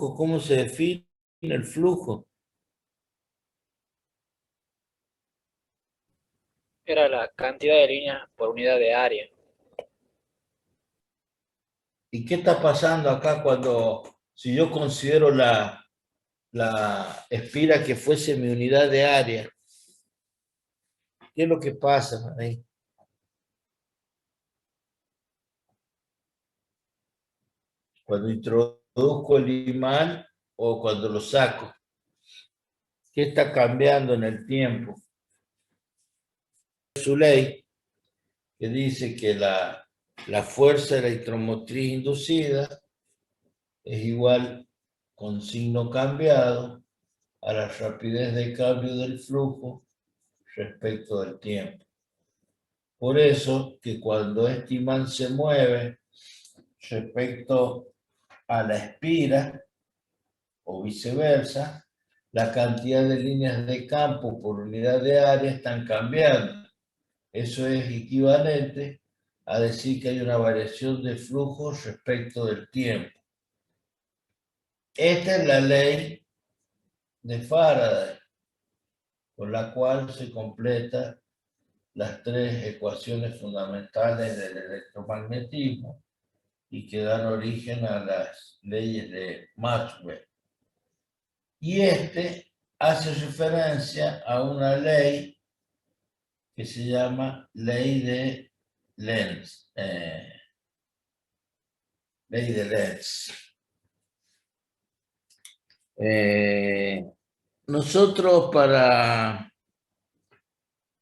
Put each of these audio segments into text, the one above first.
¿Cómo se define el flujo? Era la cantidad de líneas por unidad de área. ¿Y qué está pasando acá si yo considero la espira que fuese mi unidad de área? ¿Qué es lo que pasa ahí? Cuando introduzco el imán o cuando lo saco. ¿Qué está cambiando en el tiempo? Su ley que dice que la fuerza electromotriz inducida es igual con signo cambiado a la rapidez de cambio del flujo respecto del tiempo. Por eso que cuando este imán se mueve respecto a la espira o viceversa, la cantidad de líneas de campo por unidad de área están cambiando. Eso es equivalente a decir que hay una variación de flujo respecto del tiempo. Esta es la ley de Faraday, con la cual se completa las tres ecuaciones fundamentales del electromagnetismo y que dan origen a las leyes de Maxwell. Y hace referencia a una ley que se llama ley de Lenz. Ley de Lenz. Nosotros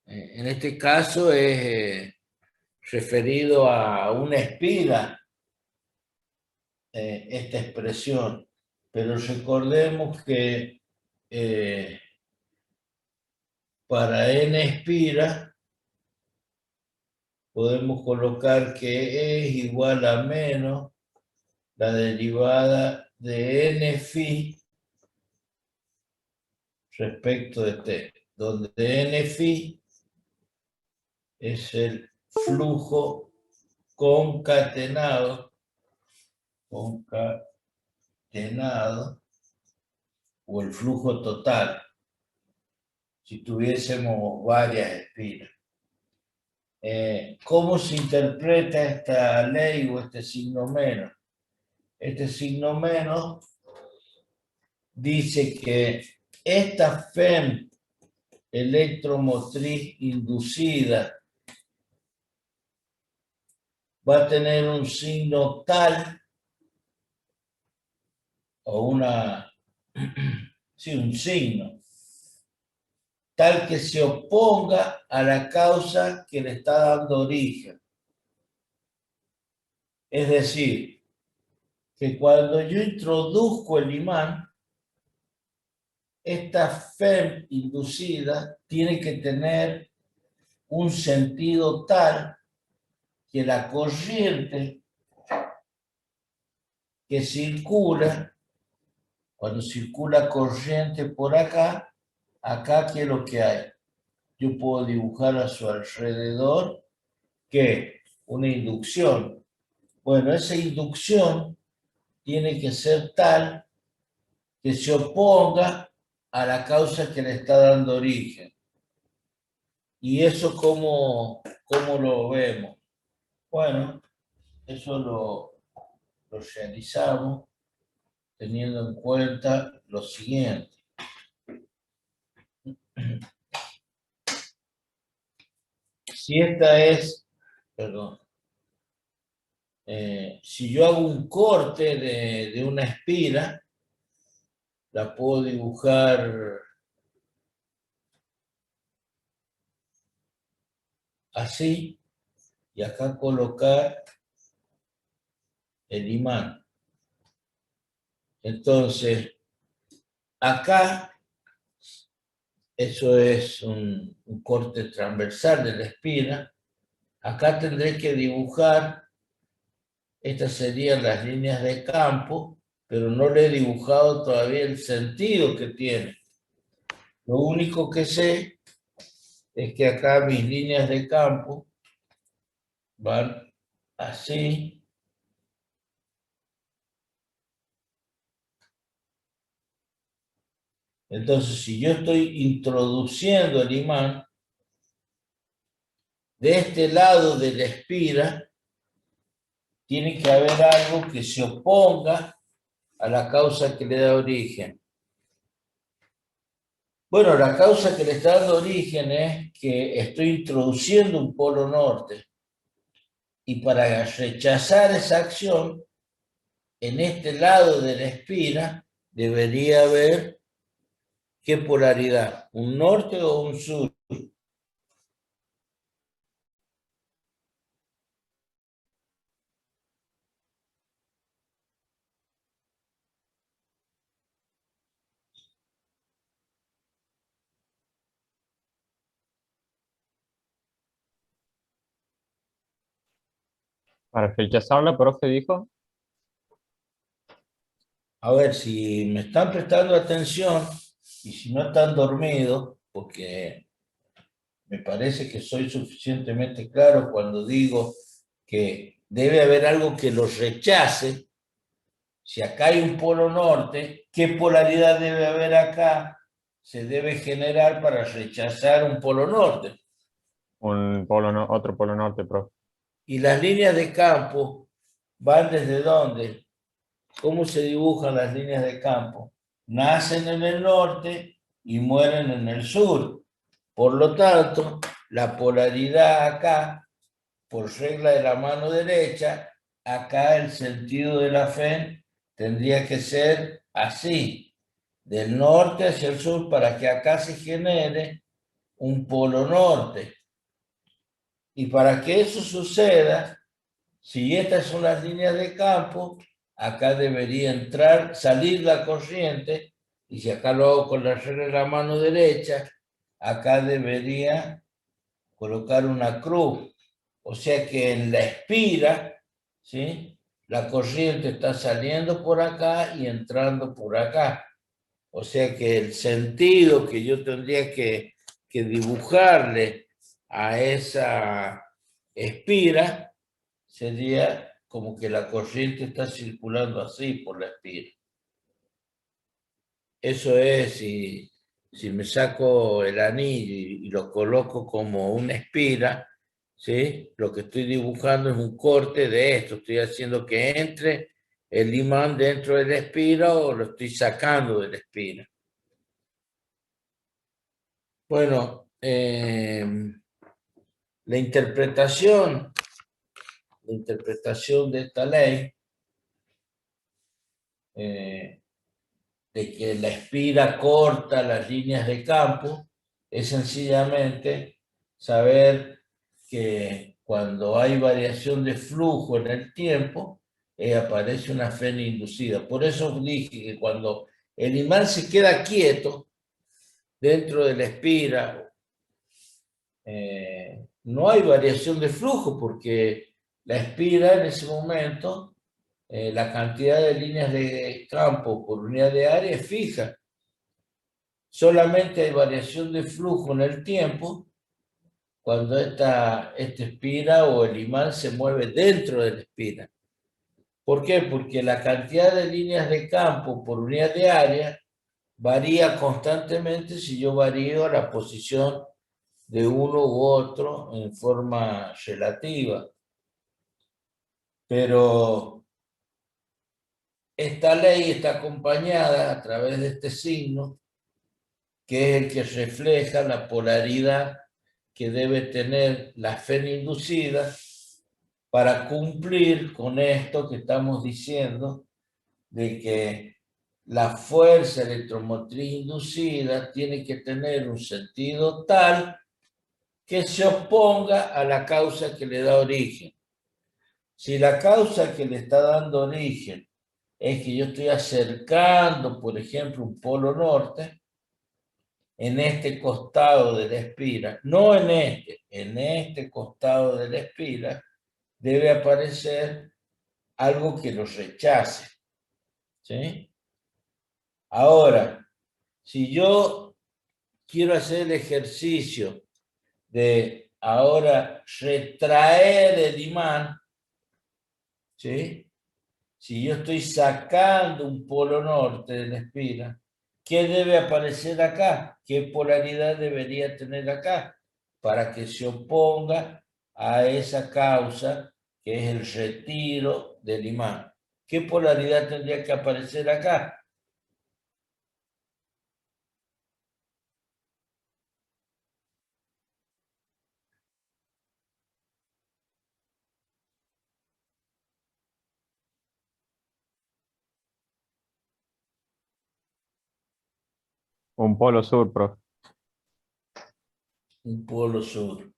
en este caso es referido a una espira, esta expresión, pero recordemos que para n espira podemos colocar que es igual a menos la derivada de n phi respecto de t, donde n phi es el flujo concatenado o el flujo total, si tuviésemos varias espiras. ¿Cómo se interpreta esta ley o este signo menos? Este signo menos dice que esta FEM electromotriz inducida va a tener un signo tal o un signo tal que se oponga a la causa que le está dando origen. Es decir, que cuando yo introduzco el imán, esta FEM inducida tiene que tener un sentido tal que la corriente que circula, cuando circula corriente por acá, ¿qué es lo que hay? Yo puedo dibujar a su alrededor que una inducción. Bueno, esa inducción tiene que ser tal que se oponga a la causa que le está dando origen. ¿Y eso cómo lo vemos? Bueno, eso lo realizamos teniendo en cuenta lo siguiente. Si esta es, perdón, si yo hago un corte de una espira, la puedo dibujar así y acá colocar el imán. Entonces, acá, eso es un corte transversal de la espira. Acá tendré que dibujar, estas serían las líneas de campo, pero no le he dibujado todavía el sentido que tiene. Lo único que sé es que acá mis líneas de campo van así Entonces, si yo estoy introduciendo el imán, de este lado de la espira, tiene que haber algo que se oponga a la causa que le da origen. Bueno, la causa que le está dando origen es que estoy introduciendo un polo norte. Y para rechazar esa acción, en este lado de la espira debería haber ¿qué polaridad? ¿Un norte o un sur? Para rechazarla, profe dijo. A ver, si me están prestando atención y si no están dormidos, porque me parece que soy suficientemente claro cuando digo que debe haber algo que los rechace. Si acá hay un polo norte, ¿qué polaridad debe haber acá? Se debe generar para rechazar un polo norte. Otro polo norte, profe. Y las líneas de campo van desde dónde? ¿Cómo se dibujan las líneas de campo? Nacen en el norte y mueren en el sur. Por lo tanto, la polaridad acá, por regla de la mano derecha, acá el sentido de la fe tendría que ser así, del norte hacia el sur, para que acá se genere un polo norte. Y para que eso suceda, si estas son las líneas de campo, acá debería entrar, salir la corriente, y si acá lo hago con la regla de la mano derecha, acá debería colocar una cruz. O sea que en la espira, ¿sí?, la corriente está saliendo por acá y entrando por acá. O sea que el sentido que yo tendría que dibujarle a esa espira sería como que la corriente está circulando así por la espira. Eso es, si me saco el anillo y lo coloco como una espira, ¿sí?, lo que estoy dibujando es un corte de esto. Estoy haciendo que entre el imán dentro de la espira o lo estoy sacando de la espira. Bueno, la interpretación de esta ley, de que la espira corta las líneas de campo, es sencillamente saber que cuando hay variación de flujo en el tiempo, aparece una fena inducida. Por eso dije que cuando el imán se queda quieto dentro de la espira, no hay variación de flujo, porque la espira en ese momento, la cantidad de líneas de campo por unidad de área es fija. Solamente hay variación de flujo en el tiempo cuando esta espira o el imán se mueve dentro de la espira. ¿Por qué? Porque la cantidad de líneas de campo por unidad de área varía constantemente si yo varío la posición de uno u otro en forma relativa. Pero esta ley está acompañada a través de este signo, que es el que refleja la polaridad que debe tener la fena inducida para cumplir con esto que estamos diciendo, de que la fuerza electromotriz inducida tiene que tener un sentido tal que se oponga a la causa que le da origen. Si la causa que le está dando origen es que yo estoy acercando, por ejemplo, un polo norte, en este costado de la espira, no en este costado de la espira, debe aparecer algo que lo rechace, ¿sí? Ahora, si yo quiero hacer el ejercicio de ahora retraer el imán, ¿sí?, si yo estoy sacando un polo norte de la espira, ¿qué debe aparecer acá? ¿Qué polaridad debería tener acá? Para que se oponga a esa causa que es el retiro del imán. ¿Qué polaridad tendría que aparecer acá? Un polo sur, profe. Un polo sur.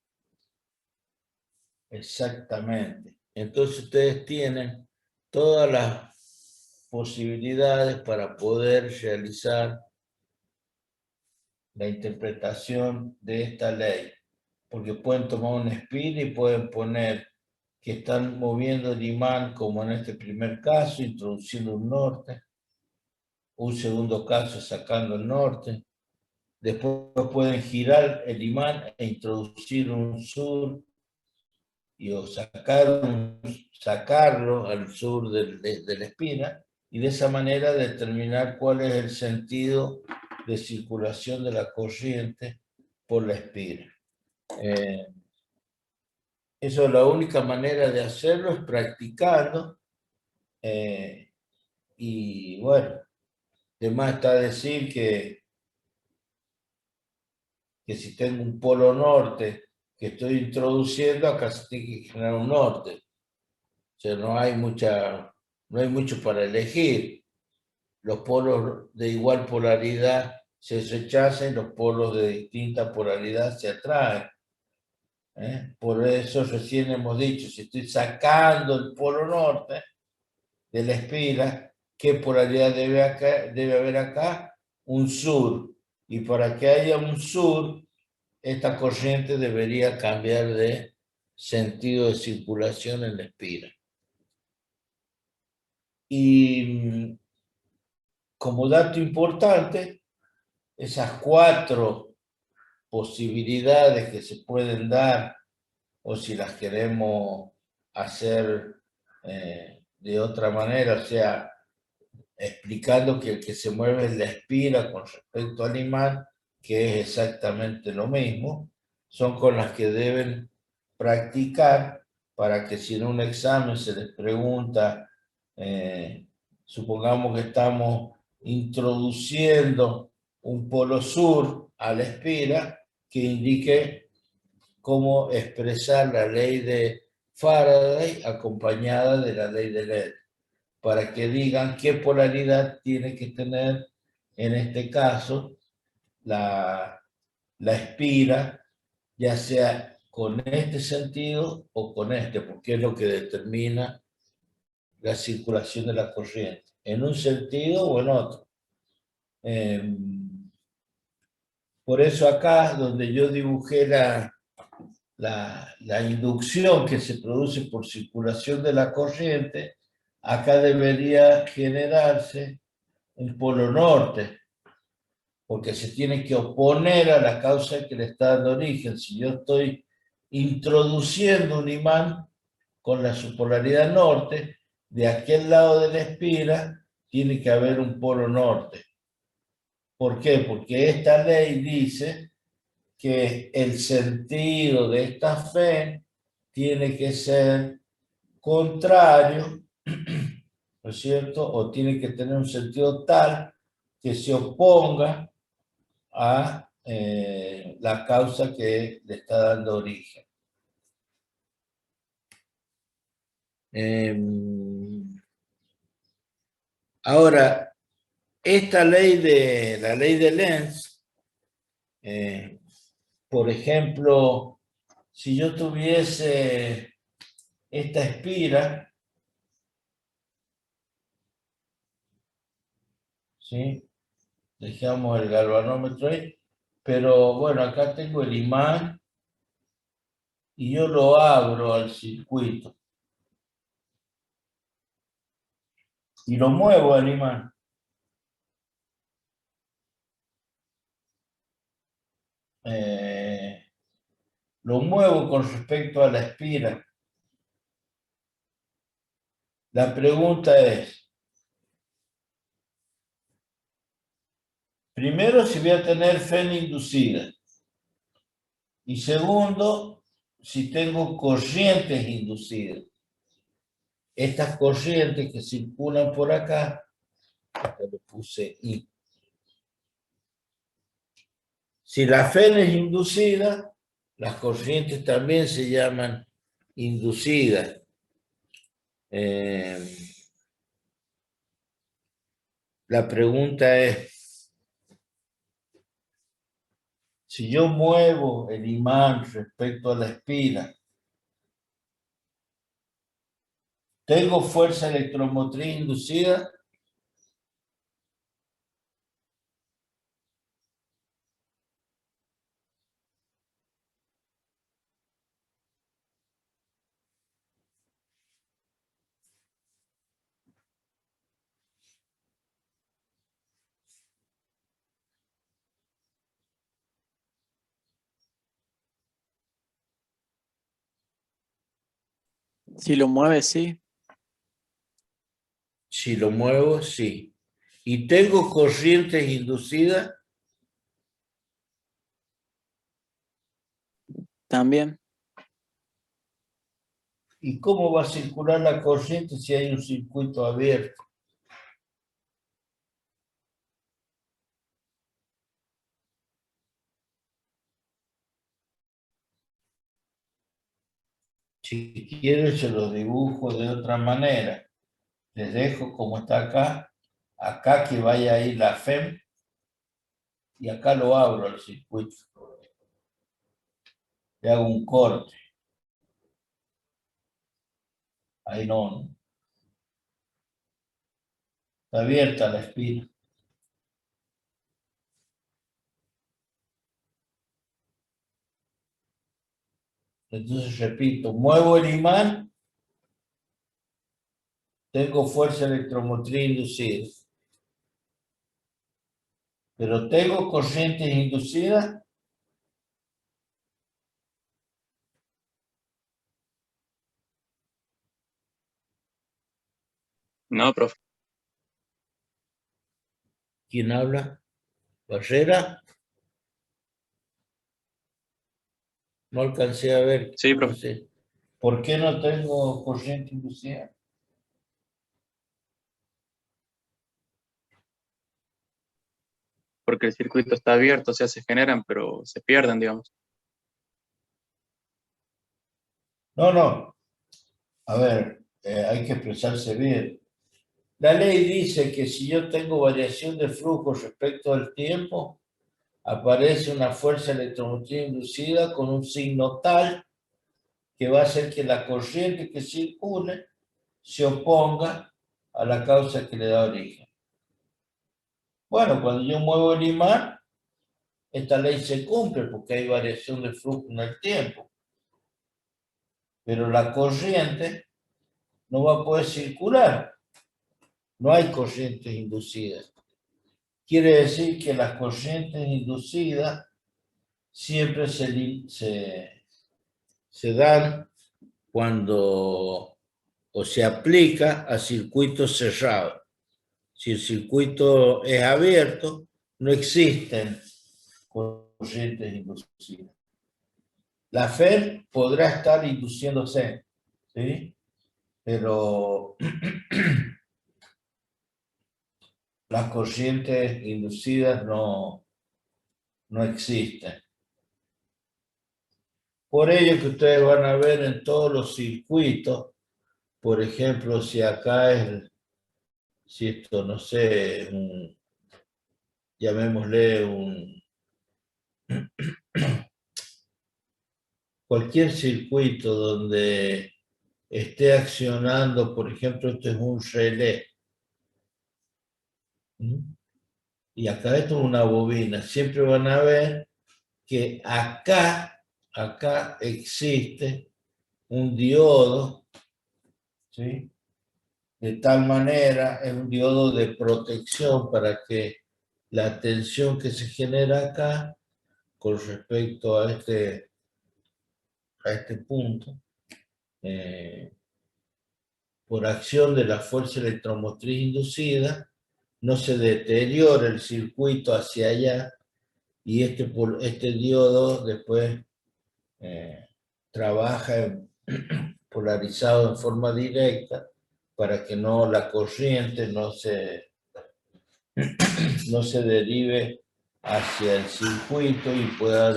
Exactamente. Entonces ustedes tienen todas las posibilidades para poder realizar la interpretación de esta ley. Porque pueden tomar una espina y pueden poner que están moviendo el imán, como en este primer caso, introduciendo un norte. Un segundo caso, sacando el norte. Después pueden girar el imán e introducir un sur y o sacarlo al sur de la espina y de esa manera determinar cuál es el sentido de circulación de la corriente por la espina. Eso es la única manera de hacerlo, es practicando. Y bueno, además está decir que si tengo un polo norte que estoy introduciendo, acá se tiene que generar un norte. O sea, no hay mucho para elegir. Los polos de igual polaridad se rechazan y los polos de distinta polaridad se atraen. Por eso recién hemos dicho, si estoy sacando el polo norte de la espira, ¿qué polaridad debe haber acá? Un sur. Y para que haya un sur, esta corriente debería cambiar de sentido de circulación en la espira. Y como dato importante, esas 4 posibilidades que se pueden dar, o si las queremos hacer de otra manera, o sea, explicando que el que se mueve es la espira con respecto al imán, que es exactamente lo mismo, son con las que deben practicar para que si en un examen se les pregunta, supongamos que estamos introduciendo un polo sur a la espira, que indique cómo expresar la ley de Faraday acompañada de la ley de LED, para que digan qué polaridad tiene que tener, en este caso, la espira, ya sea con este sentido o con este, porque es lo que determina la circulación de la corriente, en un sentido o en otro. Por eso acá, donde yo dibujé la inducción que se produce por circulación de la corriente, acá debería generarse un polo norte, porque se tiene que oponer a la causa que le está dando origen. Si yo estoy introduciendo un imán con la su polaridad norte, de aquel lado de la espira tiene que haber un polo norte. ¿Por qué? Porque esta ley dice que el sentido de esta fe tiene que ser contrario, ¿no es cierto? O tiene que tener un sentido tal que se oponga a la causa que le está dando origen. Ahora, esta ley la ley de Lenz, por ejemplo, si yo tuviese esta espira, ¿sí? Dejamos el galvanómetro ahí, pero bueno, acá tengo el imán y yo lo abro al circuito y lo muevo al imán. Lo muevo con respecto a la espira. La pregunta es, Primero, si voy a tener FEN inducida. Y segundo, si tengo corrientes inducidas. Estas corrientes que circulan por acá, le puse I. Si la FEN es inducida, las corrientes también se llaman inducidas. La pregunta es, si yo muevo el imán respecto a la espira, ¿tengo fuerza electromotriz inducida? Si lo mueve, sí. Si lo muevo, sí. ¿Y tengo corrientes inducidas? También. ¿Y cómo va a circular la corriente si hay un circuito abierto? Si quiero, se lo dibujo de otra manera. Les dejo como está acá. Acá que vaya a ir la FEM. Y acá lo abro al circuito. Le hago un corte. Ahí no. Está abierta la espina. Entonces repito, muevo el imán, tengo fuerza electromotriz inducida. Pero tengo corrientes inducidas. No, profe. ¿Quién habla? ¿Barrera? No alcancé a ver. Sí, No profe. sé. ¿Por qué no tengo corriente inducida? Porque el circuito está abierto, o sea, se generan, pero se pierden, digamos. No. A ver, hay que expresarse bien. La ley dice que si yo tengo variación de flujo respecto al tiempo, aparece una fuerza electromotriz inducida con un signo tal que va a hacer que la corriente que circule se oponga a la causa que le da origen. Bueno, cuando yo muevo el imán, esta ley se cumple porque hay variación de flujo en el tiempo. Pero la corriente no va a poder circular. No hay corrientes inducidas. Quiere decir que las corrientes inducidas siempre se dan cuando o se aplica a circuitos cerrados. Si el circuito es abierto, no existen corrientes inducidas. La FED podrá estar induciéndose, ¿sí? Pero las corrientes inducidas no existen. Por ello que ustedes van a ver en todos los circuitos, por ejemplo, si acá es, si esto, no sé, llamémosle cualquier circuito donde esté accionando, por ejemplo, esto es un relé. Y acá esto es una bobina. Siempre van a ver que acá existe un diodo, ¿sí? De tal manera, es un diodo de protección para que la tensión que se genera acá con respecto a este punto, por acción de la fuerza electromotriz inducida, no se deteriore el circuito hacia allá y este diodo después trabaja polarizado en forma directa para que la corriente no se derive hacia el circuito y pueda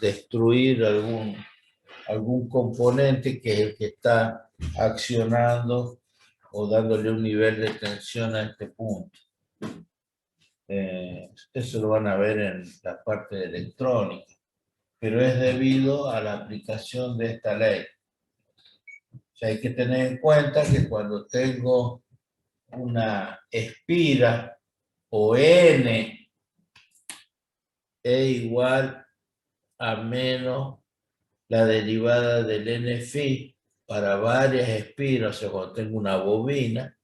destruir algún componente que es el que está accionando o dándole un nivel de tensión a este punto. Eso lo van a ver en la parte de electrónica, pero es debido a la aplicación de esta ley. O sea, hay que tener en cuenta que cuando tengo una espira o N es igual a menos la derivada del N-phi para varias espiras, o sea, cuando tengo una bobina,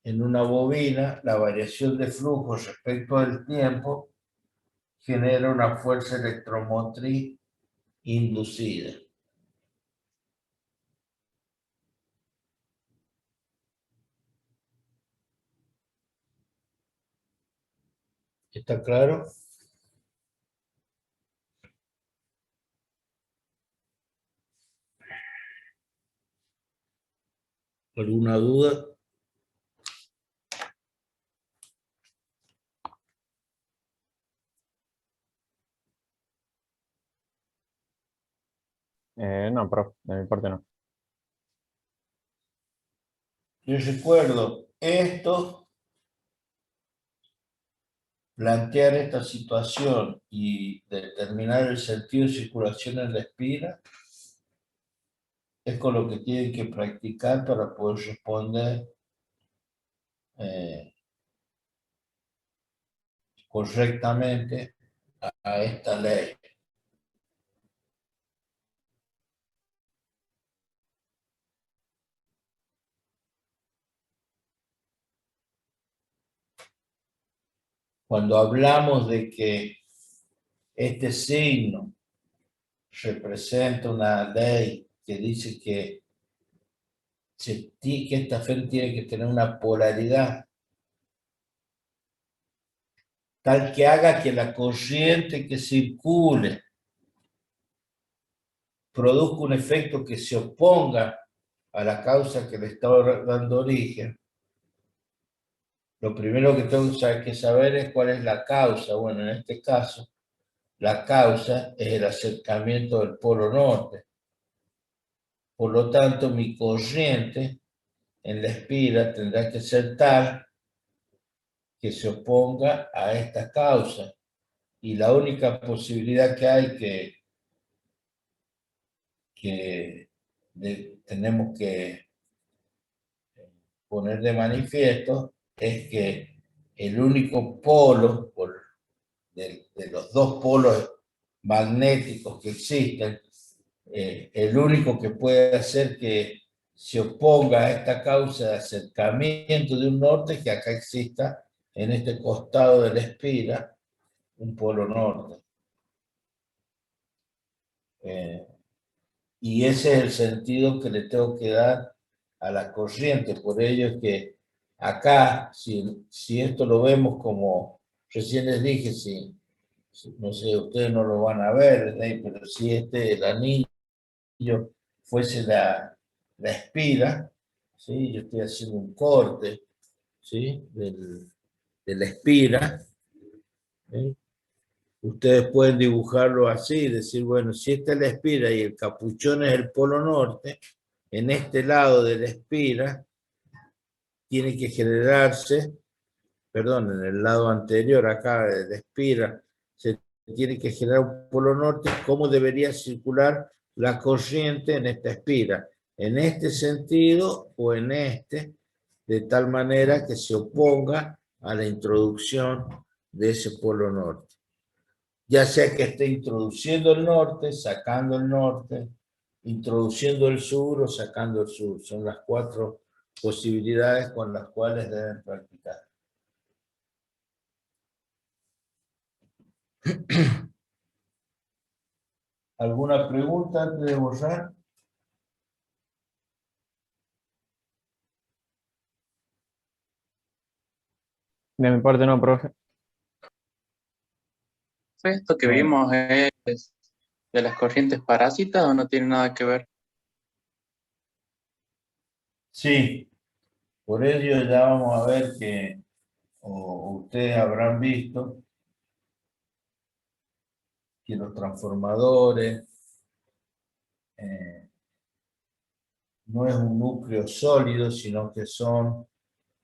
en una bobina la variación de flujo respecto al tiempo genera una fuerza electromotriz inducida. ¿Está claro? ¿Alguna duda? No, profe, de mi parte no. Yo recuerdo esto, plantear esta situación y determinar el sentido de circulación en la espira es con lo que tienen que practicar para poder responder correctamente a esta ley. Cuando hablamos de que este signo representa una ley que dice que esta fe tiene que tener una polaridad tal que haga que la corriente que circule produzca un efecto que se oponga a la causa que le está dando origen. Lo primero que tengo que saber es cuál es la causa. Bueno, en este caso, la causa es el acercamiento del polo norte. Por lo tanto, mi corriente en la espira tendrá que ser tal que se oponga a esta causa. Y la única posibilidad que hay que tenemos que poner de manifiesto es que el único polo de los dos polos magnéticos que existen, el único que puede hacer que se oponga a esta causa de acercamiento de un norte es que acá exista en este costado de la espira un polo norte. Y ese es el sentido que le tengo que dar a la corriente. Por ello es que acá, si esto lo vemos como recién les dije, no sé, ustedes no lo van a ver, ¿sí? Pero si el anillo fuese la espira, ¿sí? Yo estoy haciendo un corte, ¿sí? de la espira, ¿sí? Ustedes pueden dibujarlo así, decir, bueno, si esta es la espira y el capuchón es el polo norte, en este lado de la espira tiene que generarse, perdón, en el lado anterior acá de la espira, se tiene que generar un polo norte. ¿Cómo debería circular la corriente en esta espira? En este sentido o en este, de tal manera que se oponga a la introducción de ese polo norte. Ya sea que esté introduciendo el norte, sacando el norte, introduciendo el sur o sacando el sur. Son las 4 posibilidades con las cuales deben practicar. ¿Alguna pregunta antes de borrar? De mi parte no, profe. ¿Esto que Bueno. vimos es de las corrientes parásitas o no tiene nada que ver? Sí, por ello ya vamos a ver que, o ustedes habrán visto, que los transformadores no es un núcleo sólido, sino que son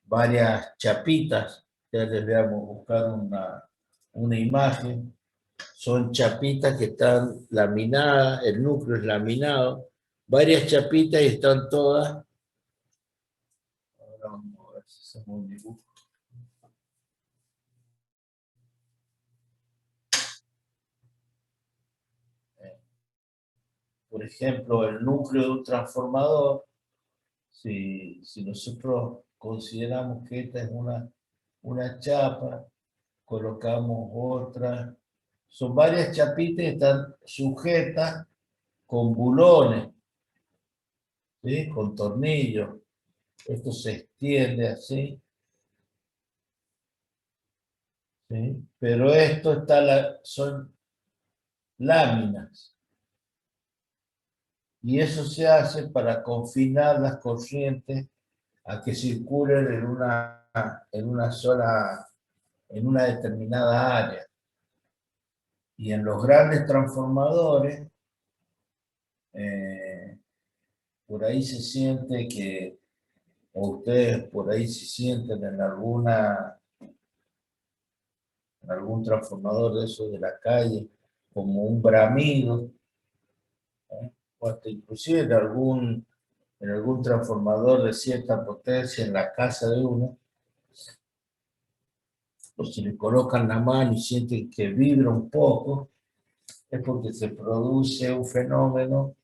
varias chapitas. Ya les voy a buscar una imagen. Son chapitas que están laminadas, el núcleo es laminado, varias chapitas y están todas. Ahora vamos a ver si hacemos un dibujo. Por ejemplo, el núcleo de un transformador, si nosotros consideramos que esta es una chapa, colocamos otra, son varias chapitas que están sujetas con bulones, ¿sí? Con tornillos. Esto se extiende así, ¿sí? Pero esto son láminas. Y eso se hace para confinar las corrientes a que circulen en una determinada área. Y en los grandes transformadores, por ahí se siente que, o ustedes por ahí se sienten en algún transformador de esos de la calle, como un bramido, o hasta inclusive en algún transformador de cierta potencia en la casa de uno, o si le colocan la mano y sienten que vibra un poco, es porque se produce un fenómeno,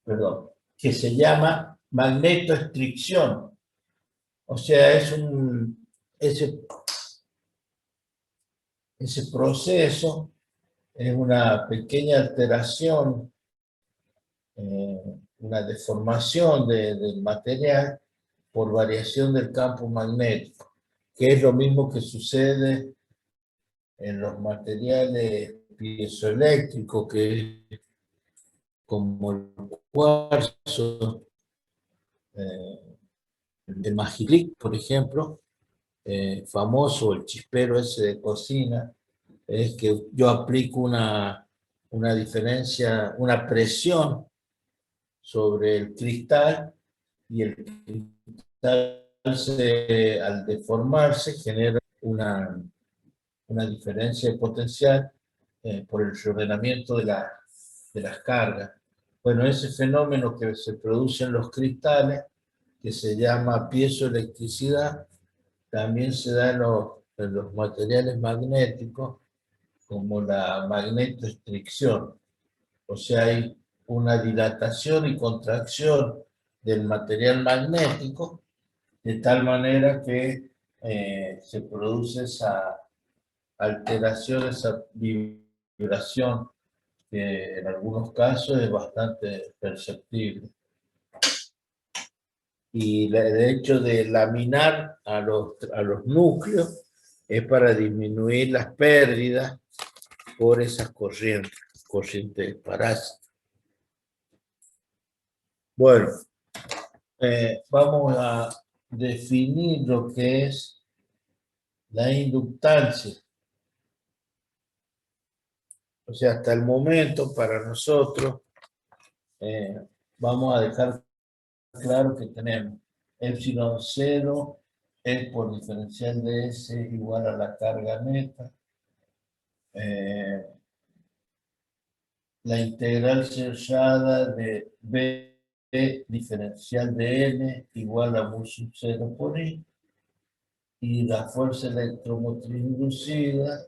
perdón, que se llama magnetoestricción. O sea, ese proceso es una pequeña alteración, una deformación del material por variación del campo magnético, que es lo mismo que sucede en los materiales piezoeléctricos, que como el cuarzo, el Magilic, por ejemplo, famoso, el chispero ese de cocina, es que yo aplico una diferencia, una presión sobre el cristal y el cristal al deformarse genera una diferencia de potencial por el reordenamiento de las cargas. Bueno, ese fenómeno que se produce en los cristales, que se llama piezoelectricidad, también se da en los materiales magnéticos, como la magnetoestricción. O sea, hay una dilatación y contracción del material magnético, de tal manera que se produce esa alteración, esa vibración, que en algunos casos es bastante perceptible. Y el hecho de laminar a los núcleos es para disminuir las pérdidas por esas corrientes parásitas. Bueno, vamos a definir lo que es la inductancia. O sea, hasta el momento, para nosotros, vamos a dejar claro que tenemos epsilon 0 es por diferencial de S igual a la carga neta. La integral cerrada de B diferencial de N igual a mu sub 0 por I. Y la fuerza electromotriz inducida.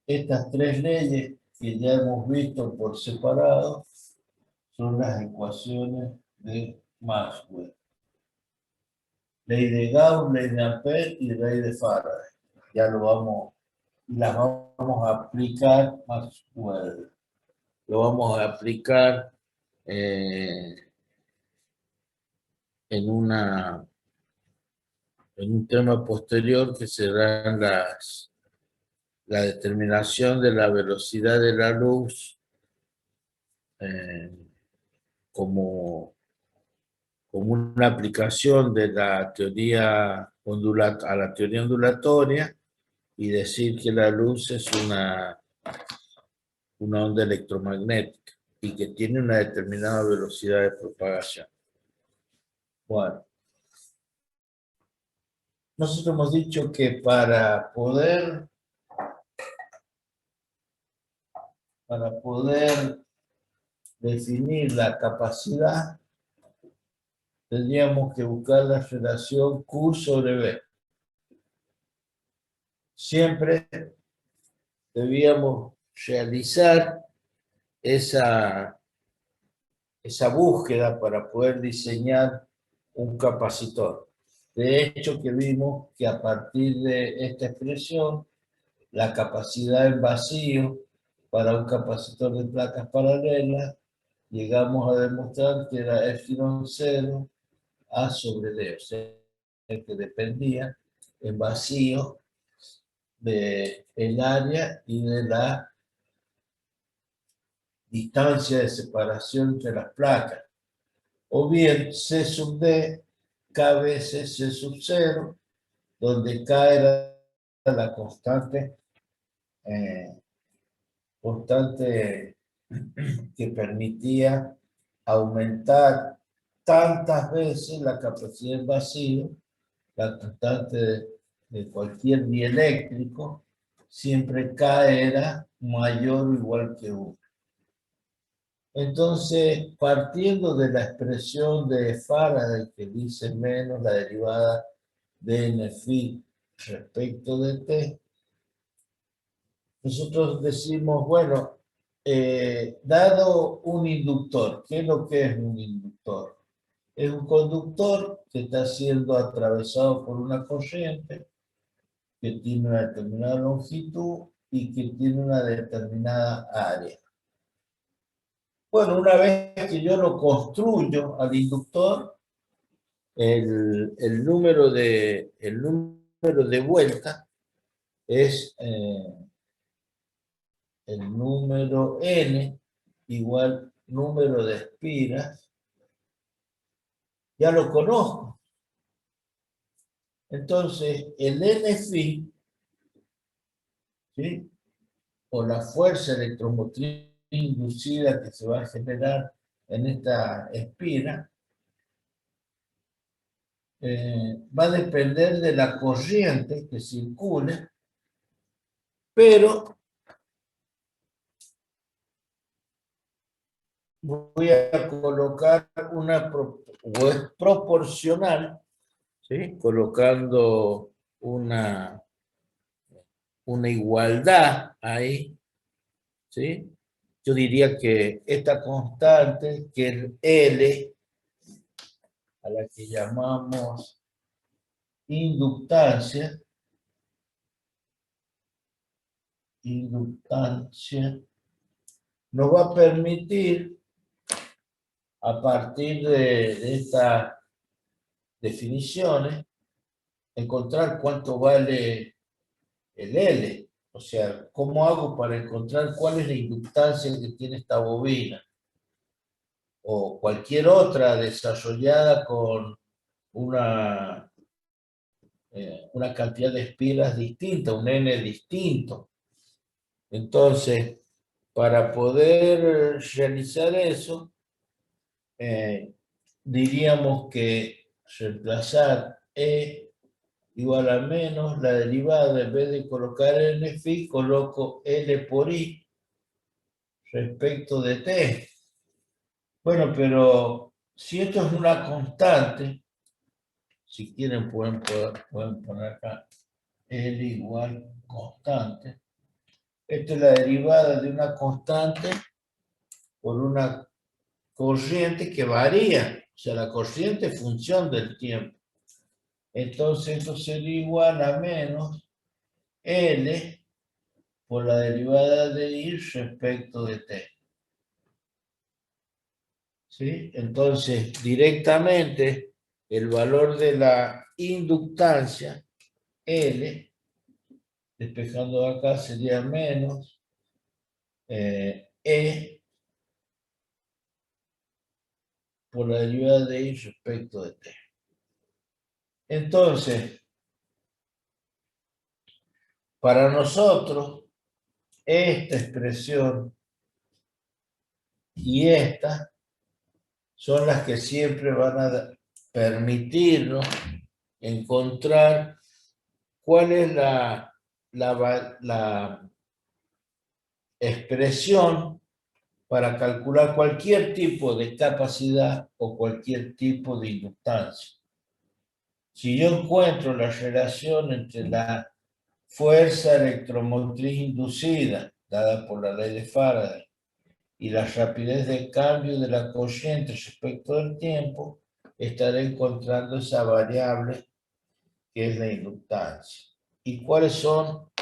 Estas tres leyes que ya hemos visto por separado son las ecuaciones de Maxwell. Ley de Gauss, ley de Ampère y ley de Faraday. Ya las vamos a aplicar, Maxwell. Lo vamos a aplicar en en un tema posterior que serán la determinación de la velocidad de la luz como una aplicación de la teoría a la teoría ondulatoria y decir que la luz es una onda electromagnética y que tiene una determinada velocidad de propagación. Bueno, nosotros hemos dicho que para poder definir la capacidad, tendríamos que buscar la relación Q sobre B. Siempre debíamos realizar esa búsqueda para poder diseñar un capacitor. De hecho, que vimos que a partir de esta expresión, la capacidad en vacío para un capacitor de placas paralelas, llegamos a demostrar que era epsilon 0 A sobre D, o sea, que dependía en vacío del área y de la distancia de separación entre las placas. O bien C sub D, K veces C sub 0, donde K era la constante que permitía aumentar tantas veces la capacidad en vacío, la constante de cualquier dieléctrico, siempre K era mayor o igual que 1. Entonces, partiendo de la expresión de Faraday que dice menos la derivada de n phi respecto de t, nosotros decimos, bueno, dado un inductor, ¿qué es lo que es un inductor? Es un conductor que está siendo atravesado por una corriente que tiene una determinada longitud y que tiene una determinada área. Bueno, una vez que yo lo construyo al inductor, el número de vueltas es el número n igual número de espiras. Ya lo conozco. Entonces, el n phi, ¿sí?, o la fuerza electromotriz inducida que se va a generar en esta espira, va a depender de la corriente que circule, pero voy a colocar o es proporcional, ¿sí?, colocando una igualdad ahí, ¿sí? Yo diría que esta constante, que es L, a la que llamamos inductancia, nos va a permitir, a partir de estas definiciones, encontrar cuánto vale el L. O sea, ¿cómo hago para encontrar cuál es la inductancia que tiene esta bobina? O cualquier otra desarrollada con una cantidad de espiras distinta, un N distinto. Entonces, para poder realizar eso, diríamos que reemplazar E igual a menos la derivada, en vez de colocar n phi, coloco L por I respecto de T. Bueno, pero si esto es una constante, si quieren pueden poner acá L igual constante. Esta es la derivada de una constante por una corriente que varía. O sea, la corriente es función del tiempo. Entonces esto sería igual a menos L por la derivada de I respecto de T. ¿Sí? Entonces, directamente, el valor de la inductancia, L, despejando acá sería menos E por la derivada de I respecto de T. Entonces, para nosotros, esta expresión y esta son las que siempre van a permitirnos encontrar cuál es la expresión para calcular cualquier tipo de capacidad o cualquier tipo de inductancia. Si yo encuentro la relación entre la fuerza electromotriz inducida, dada por la ley de Faraday, y la rapidez de cambio de la corriente respecto del tiempo, estaré encontrando esa variable que es la inductancia. ¿Y cuáles son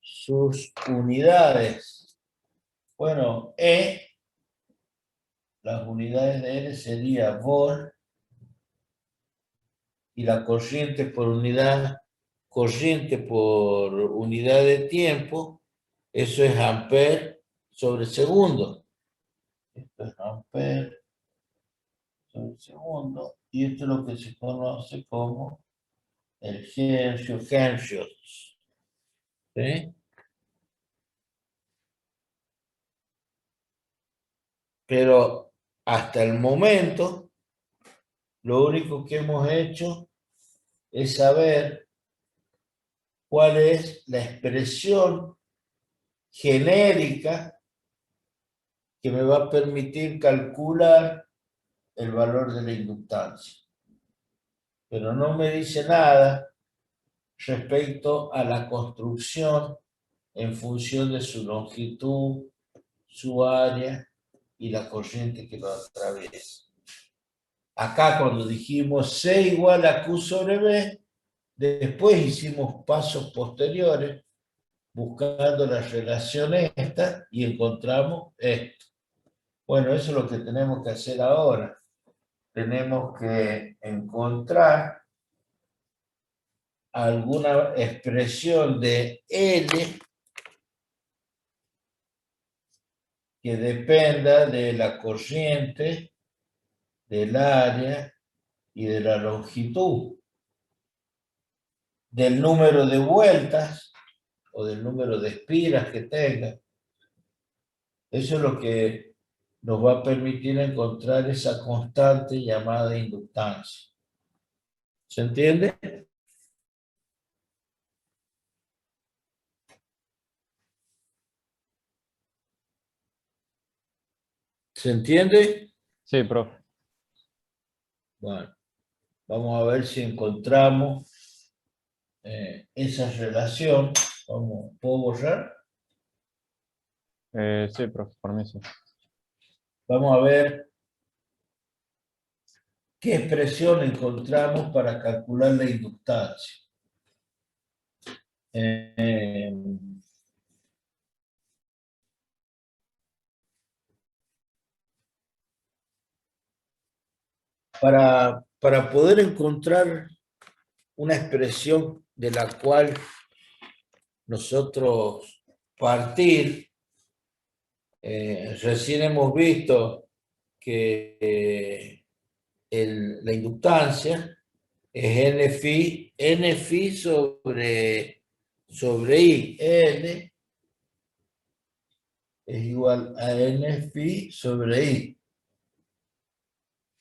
sus unidades? Bueno, las unidades de L sería volt, y la corriente por unidad de tiempo, eso es ampere sobre segundo. Esto es ampere sobre segundo, y esto es lo que se conoce como el Hensius. ¿Sí? Pero hasta el momento, lo único que hemos hecho es saber cuál es la expresión genérica que me va a permitir calcular el valor de la inductancia. Pero no me dice nada respecto a la construcción en función de su longitud, su área y la corriente que lo atraviesa. Acá cuando dijimos C igual a Q sobre B, después hicimos pasos posteriores buscando la relación esta y encontramos esto. Bueno, eso es lo que tenemos que hacer ahora. Tenemos que encontrar alguna expresión de L que dependa de la corriente, del área y de la longitud, del número de vueltas o del número de espiras que tenga. Eso es lo que nos va a permitir encontrar esa constante llamada inductancia. ¿Se entiende? ¿Se entiende? Sí, profe. Bueno, vamos a ver si encontramos esa relación. ¿Puedo borrar? Sí, profe, por mí sí. Vamos a ver qué expresión encontramos para calcular la inductancia. Para poder encontrar una expresión de la cual nosotros partir, recién hemos visto que la inductancia es N-phi sobre I. N es igual a N-phi sobre I.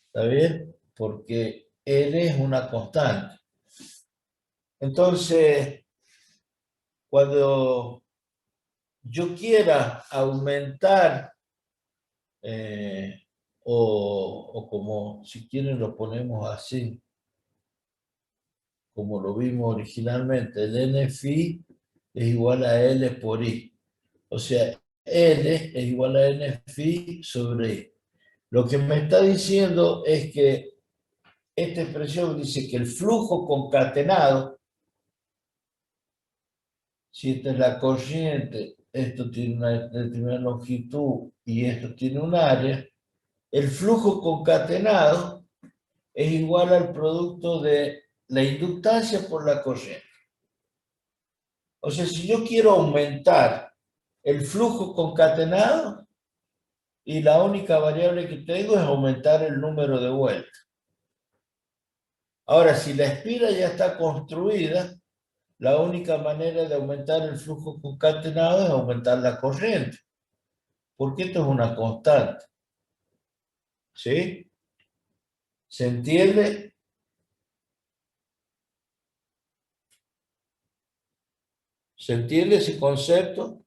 ¿Está bien? Porque N es una constante. Entonces, cuando yo quiera aumentar, o como si quieren lo ponemos así, como lo vimos originalmente, el N-phi es igual a L por I. O sea, L es igual a N-phi sobre I. Lo que me está diciendo es que esta expresión dice que el flujo concatenado, si esta es la corriente, esto tiene una determinada longitud y esto tiene un área, el flujo concatenado es igual al producto de la inductancia por la corriente. O sea, si yo quiero aumentar el flujo concatenado, y la única variable que tengo es aumentar el número de vueltas. Ahora, si la espira ya está construida, la única manera de aumentar el flujo concatenado es aumentar la corriente, porque esto es una constante. ¿Sí? ¿Se entiende? ¿Se entiende ese concepto?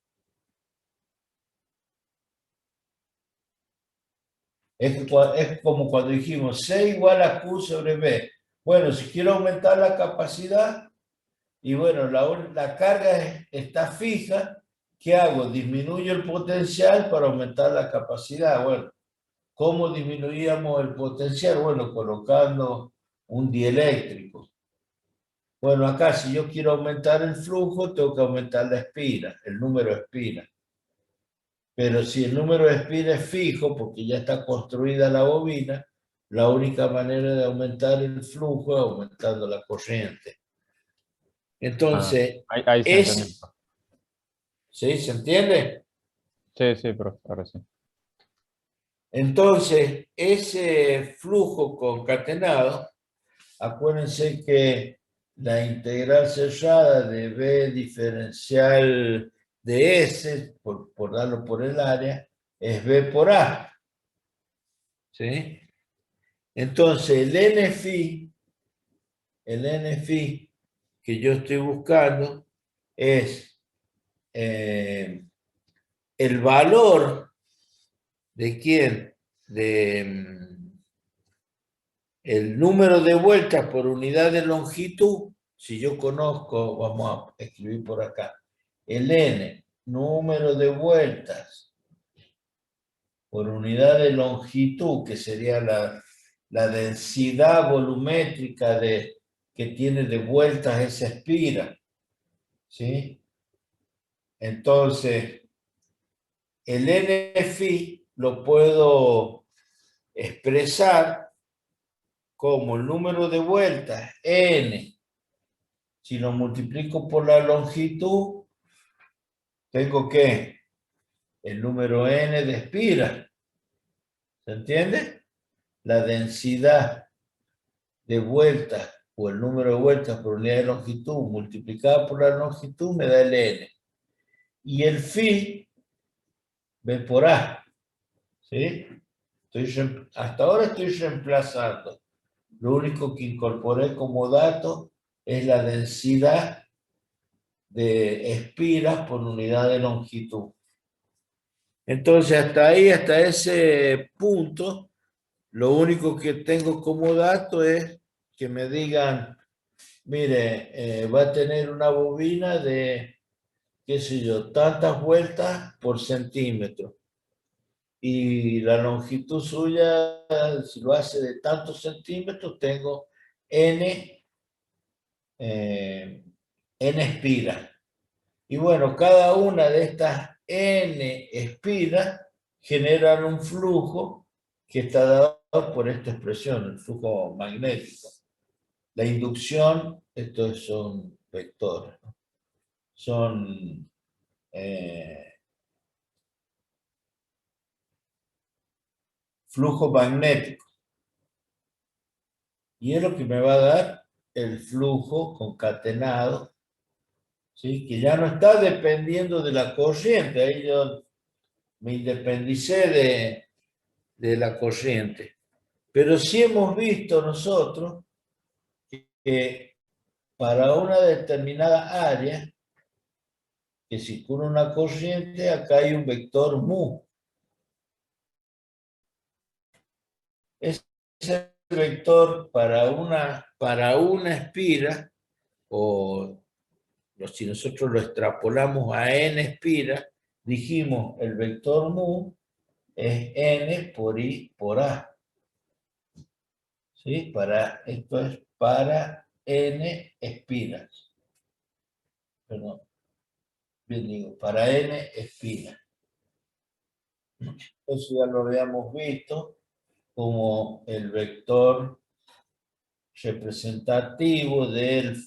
Es como cuando dijimos C igual a Q sobre B. Bueno, si quiero aumentar la capacidad, y bueno, la carga está fija, ¿qué hago? Disminuyo el potencial para aumentar la capacidad. Bueno, ¿cómo disminuíamos el potencial? Bueno, colocando un dieléctrico. Bueno, acá si yo quiero aumentar el flujo, tengo que aumentar la espira, el número de espinas. Pero si el número de espinas es fijo, porque ya está construida la bobina, la única manera de aumentar el flujo es aumentando la corriente. Entonces, Ahí se entendió. ¿sí? ¿Se entiende? Sí, sí, profe, ahora sí. Entonces, ese flujo concatenado, acuérdense que la integral cerrada de B diferencial de S, por darlo por el área, es B por A. ¿Sí? Entonces, el NFI que yo estoy buscando es el valor de quién, el número de vueltas por unidad de longitud. Si yo conozco, vamos a escribir por acá, el N, número de vueltas por unidad de longitud, que sería la densidad volumétrica que tiene de vueltas esa espira, ¿sí? Entonces, el NFI lo puedo expresar como el número de vueltas, N. Si lo multiplico por la longitud, tengo que el número N de espiras. ¿Se entiende? La densidad de vueltas o el número de vueltas por unidad de longitud multiplicada por la longitud me da el N. Y el phi, B por A. ¿Sí? Hasta ahora estoy reemplazando. Lo único que incorporé como dato es la densidad de espiras por unidad de longitud. Entonces, hasta ahí, hasta ese punto, lo único que tengo como dato es que me digan, mire, va a tener una bobina de, qué sé yo, tantas vueltas por centímetro. Y la longitud suya, si lo hace de tantos centímetros, tengo N espiras. Y bueno, cada una de estas N espiras generan un flujo que está dado por esta expresión, el flujo magnético. La inducción, estos son vectores, ¿no? Son flujo magnético. Y es lo que me va a dar el flujo concatenado, ¿sí? Que ya no está dependiendo de la corriente. Ahí yo me independicé de la corriente. Pero sí hemos visto nosotros que para una determinada área que circula una corriente, acá hay un vector mu. Ese vector para una espira, o si nosotros lo extrapolamos a n espiras, dijimos el vector mu es n por i por a. ¿Sí? Esto es para n espiras. Perdón. Bien digo, para n espinas. Eso ya lo habíamos visto como el vector representativo del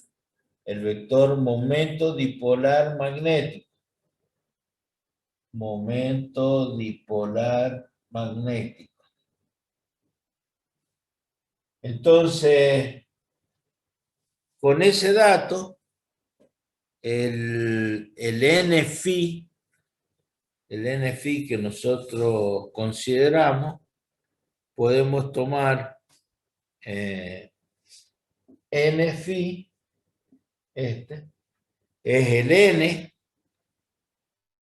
vector momento dipolar magnético. Momento dipolar magnético. Entonces, con ese dato, el NFi que nosotros consideramos, podemos tomar NFi, este, es el N,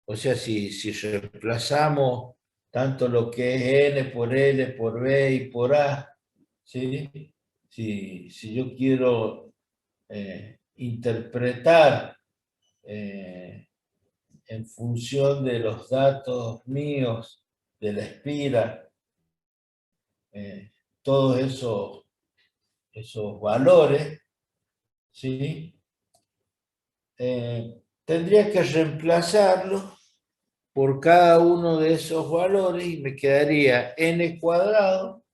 o sea, si reemplazamos tanto lo que es N por L, por B y por A, ¿sí? Si yo quiero interpretar en función de los datos míos de la espira, todos esos valores, ¿sí? Tendría que reemplazarlos por cada uno de esos valores y me quedaría n cuadrado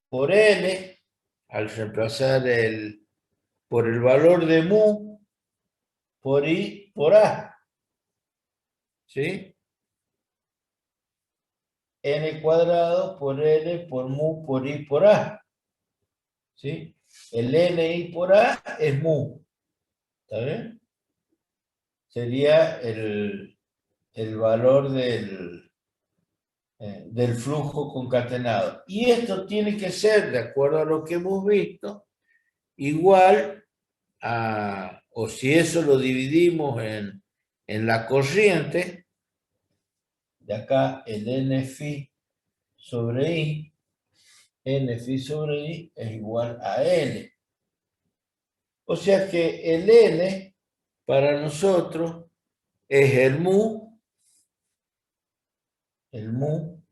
por L, al reemplazar por el valor de mu por I por A. ¿Sí? N cuadrado por L por mu por I por A. ¿Sí? El NI por A es mu. ¿Está bien? Sería el valor del flujo concatenado. Y esto tiene que ser, de acuerdo a lo que hemos visto, igual a, o si eso lo dividimos en la corriente, de acá el NFi sobre I, NFi sobre I es igual a L. O sea que el N para nosotros es el mu, el mu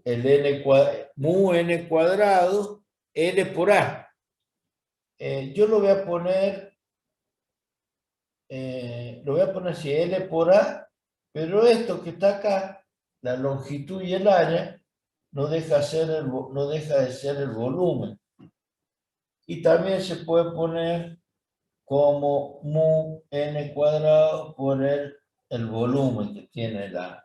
n cuadrado, L por A. Yo lo voy a poner así, L por A, pero esto que está acá, la longitud y el área, no deja de ser el volumen. Y también se puede poner como mu n cuadrado por el volumen que tiene la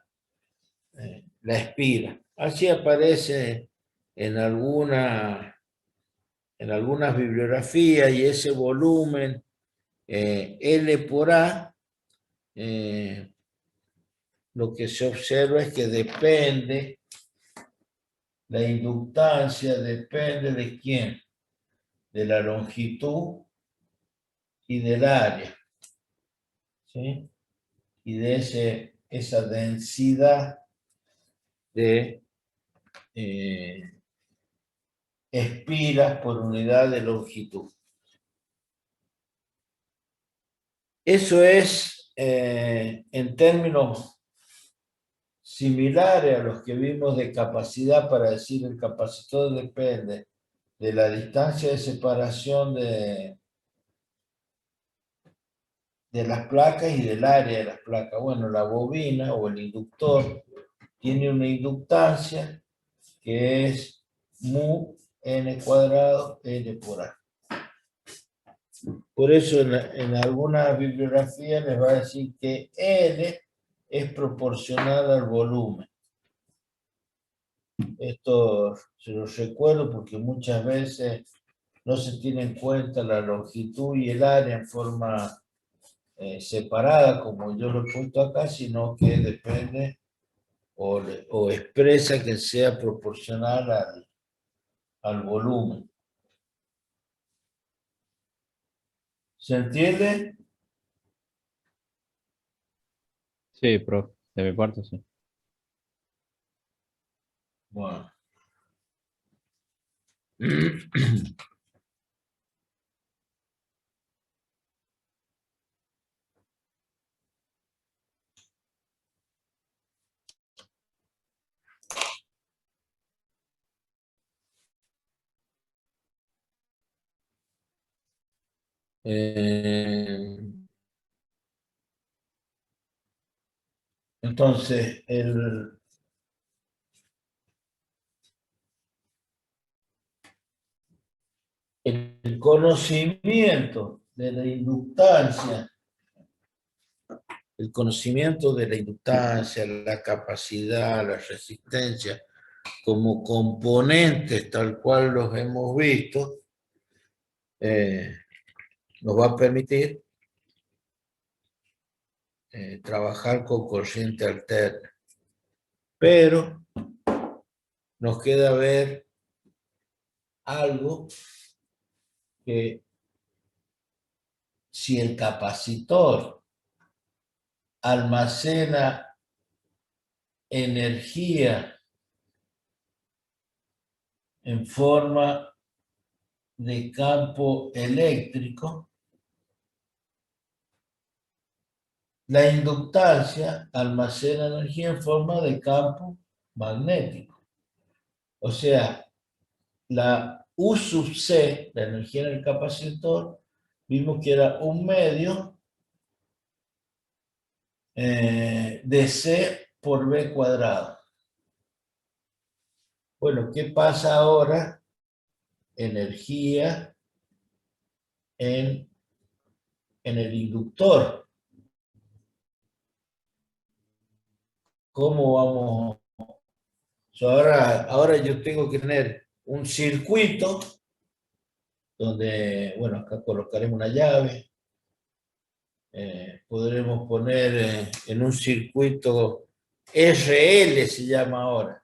espira. Así aparece en algunas bibliografías y ese volumen L por A, lo que se observa es que depende, la inductancia depende de quién, de la longitud y del área, ¿sí? Y de esa densidad de espiras por unidad de longitud. Eso es, en términos similares a los que vimos de capacidad, para decir el capacitor depende de la distancia de separación de las placas y del área de las placas. Bueno, la bobina o el inductor tiene una inductancia que es mu n cuadrado L por A. Por eso en algunas bibliografías les va a decir que L es proporcional al volumen. Esto se los recuerdo porque muchas veces no se tiene en cuenta la longitud y el área en forma separada, como yo lo he puesto acá, sino que depende o expresa que sea proporcional al volumen. ¿Se entiende? Sí, profe, de mi parte sí. Bueno. Entonces, el conocimiento de la inductancia, la capacidad, la resistencia, como componentes tal cual los hemos visto, nos va a permitir trabajar con corriente alterna. Pero nos queda ver algo que si el capacitor almacena energía en forma de campo eléctrico, la inductancia almacena energía en forma de campo magnético. O sea, la U sub C, la energía en el capacitor, vimos que era un medio de C por B cuadrado. Bueno, ¿qué pasa ahora? Energía en el inductor. ¿Cómo vamos? Ahora yo tengo que tener un circuito donde, bueno, acá colocaremos una llave. Podremos poner en un circuito RL, se llama ahora.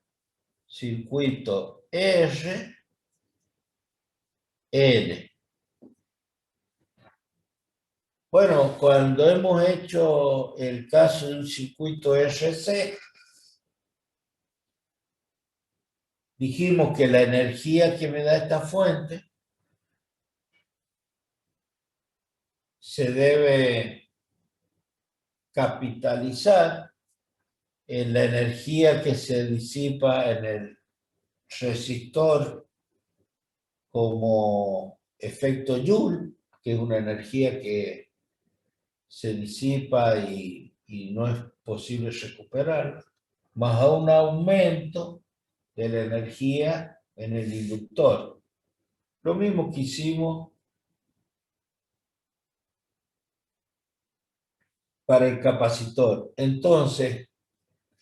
Circuito RL. Bueno, cuando hemos hecho el caso de un circuito RC, dijimos que la energía que me da esta fuente se debe capitalizar en la energía que se disipa en el resistor como efecto Joule, que es una energía que se disipa y no es posible recuperar, más a un aumento de la energía en el inductor. Lo mismo que hicimos para el capacitor. Entonces,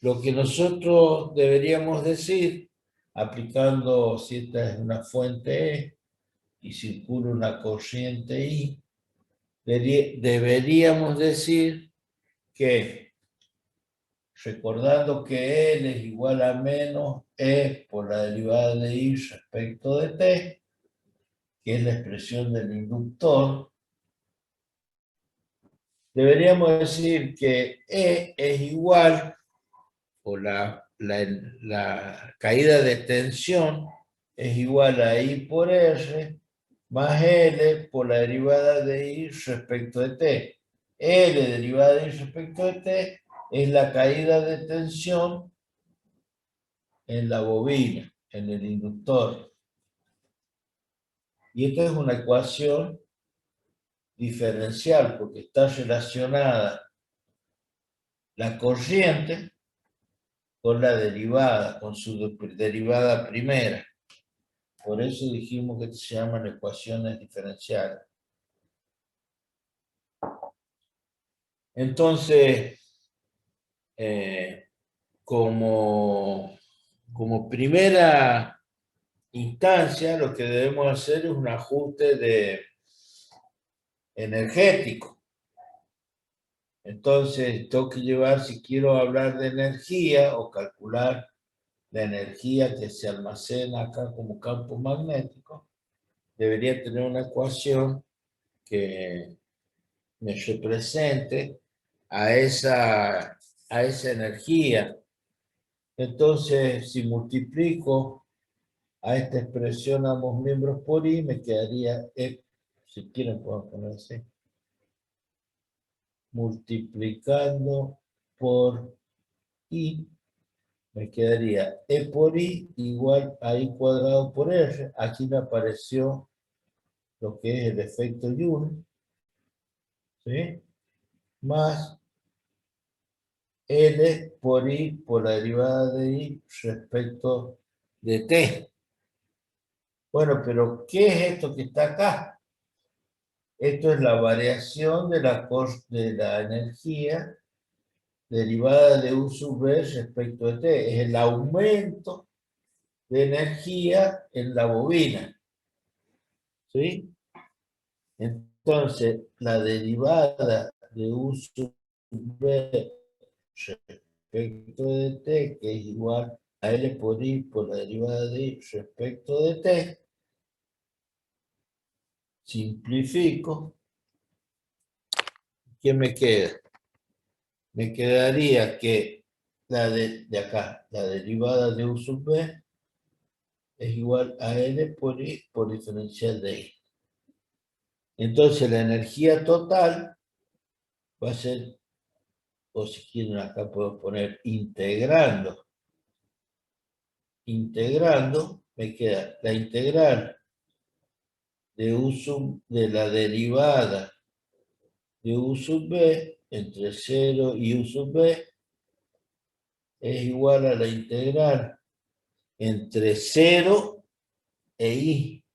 lo que nosotros deberíamos decir, aplicando si esta es una fuente E y circula una corriente I, deberíamos decir que, recordando que L es igual a menos E por la derivada de I respecto de T, que es la expresión del inductor, deberíamos decir que E es igual, o la caída de tensión es igual a I por R más L por la derivada de I respecto de T. L derivada de I respecto de T es la caída de tensión en la bobina, en el inductor. Y esta es una ecuación diferencial porque está relacionada la corriente con la derivada, con su derivada primera. Por eso dijimos que se llaman ecuaciones diferenciales. Entonces, como primera instancia, lo que debemos hacer es un ajuste energético. Entonces, tengo que llevar, si quiero hablar de energía o calcular la energía que se almacena acá como campo magnético, debería tener una ecuación que me represente a esa energía. Entonces, si multiplico a esta expresión ambos miembros por I, me quedaría, si quieren puedo poner así, multiplicando por I, me quedaría E por I igual a I cuadrado por R. Aquí me apareció lo que es el efecto Joule, ¿sí? Más L por I por la derivada de I respecto de T. Bueno, pero ¿qué es esto que está acá? Esto es la variación de de la energía derivada de U sub B respecto de T. Es el aumento de energía en la bobina. ¿Sí? Entonces, la derivada de U sub B respecto de T, que es igual a L por I por la derivada de I respecto de T, simplifico. ¿Qué me queda? Me quedaría que la de acá, la derivada de U sub B, es igual a L por I por diferencial de I. Entonces la energía total va a ser, o si quieren acá puedo poner integrando. Integrando, me queda la integral de la derivada de U sub B entre 0 y U sub B es igual a la integral entre 0 e I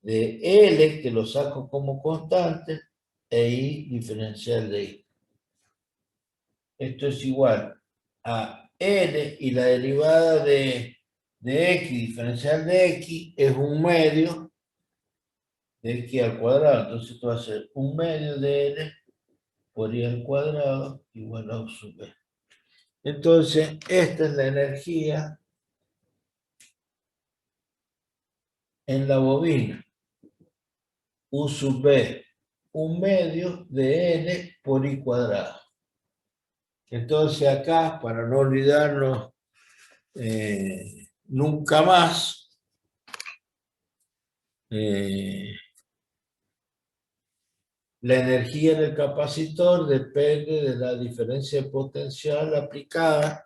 de L, que lo saco como constante, e I diferencial de I. Esto es igual a L y la derivada de X diferencial de X es un medio de X al cuadrado. Entonces esto va a ser un medio de L por I al cuadrado igual a U sub B. Entonces, esta es la energía en la bobina. U sub B, un medio de N por I cuadrado. Entonces acá, para no olvidarnos nunca más, la energía del capacitor depende de la diferencia de potencial aplicada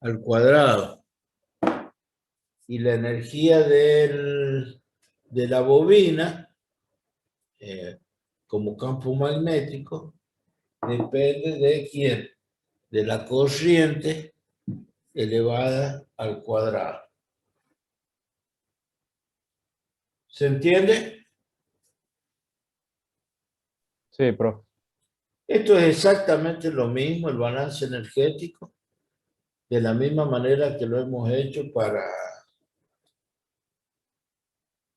al cuadrado. Y la energía de la bobina, como campo magnético, depende de quién, de la corriente elevada al cuadrado. ¿Se entiende? Sí, profe. Esto es exactamente lo mismo, el balance energético, de la misma manera que lo hemos hecho para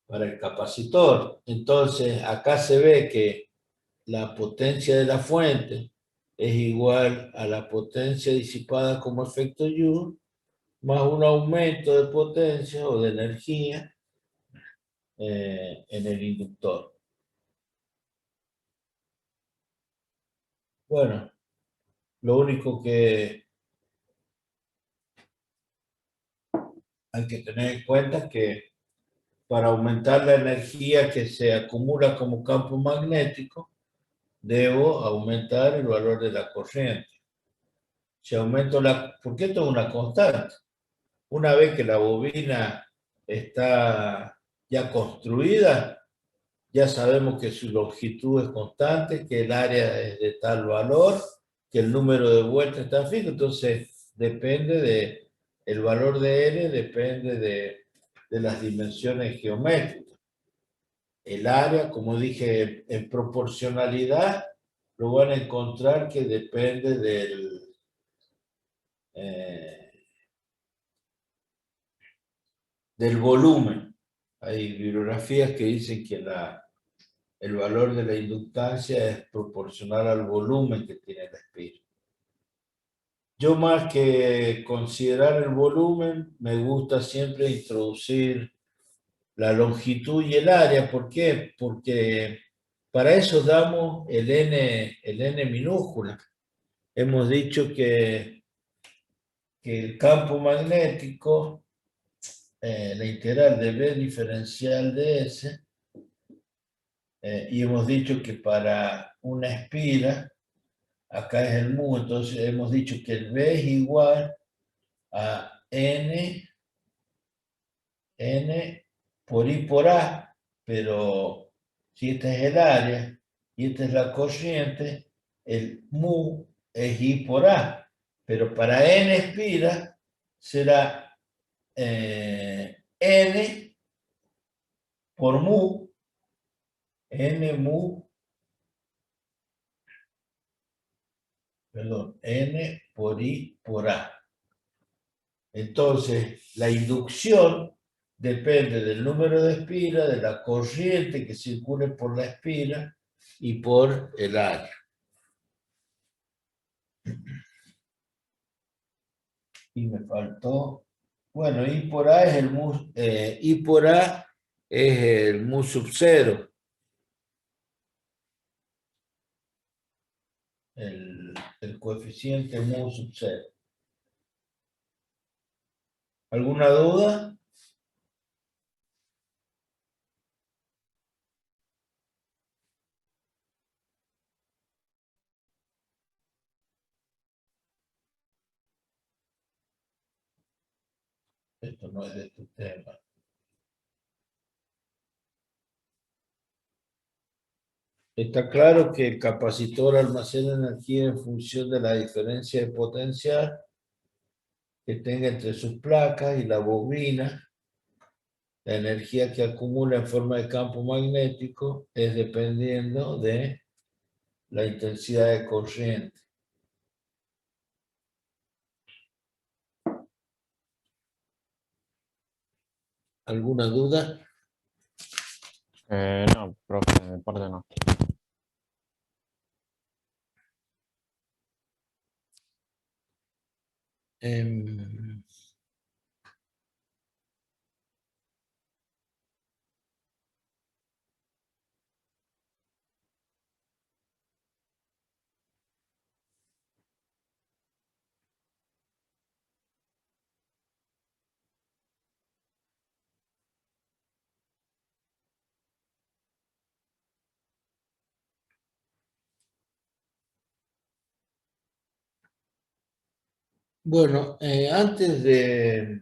el capacitor. Entonces, acá se ve que la potencia de la fuente es igual a la potencia disipada como efecto Joule, más un aumento de potencia o de energía en el inductor. Bueno, lo único que hay que tener en cuenta es que para aumentar la energía que se acumula como campo magnético, debo aumentar el valor de la corriente. Si aumento porque esto es una constante. Una vez que la bobina está ya construida, ya sabemos que su longitud es constante, que el área es de tal valor, que el número de vueltas está fijo, entonces depende el valor de N depende de las dimensiones geométricas. El área, como dije, en proporcionalidad, lo van a encontrar que depende del volumen. Hay bibliografías que dicen que el valor de la inductancia es proporcional al volumen que tiene la espira. Yo, más que considerar el volumen, me gusta siempre introducir la longitud y el área. ¿Por qué? Porque para eso damos el n minúscula. Hemos dicho que el campo magnético, la integral de B diferencial de S, y hemos dicho que para una espira, acá es el mu, entonces hemos dicho que el B es igual a n por I por A, pero si esta es el área y esta es la corriente, el mu es I por A, pero para n espira será n por mu, n mu, perdón, n por i por a. Entonces, la inducción depende del número de espiras, de la corriente que circule por la espira y por el área. Y me faltó, bueno, I por A es el mu, I por A es el mu sub 0. El coeficiente mu sub 0. ¿Alguna duda? Esto no es de tu tema. Está claro que el capacitor almacena energía en función de la diferencia de potencial que tenga entre sus placas y la bobina. La energía que acumula en forma de campo magnético es dependiendo de la intensidad de corriente. ¿Alguna duda? No, profe, de mi parte no. Em, Bueno, antes de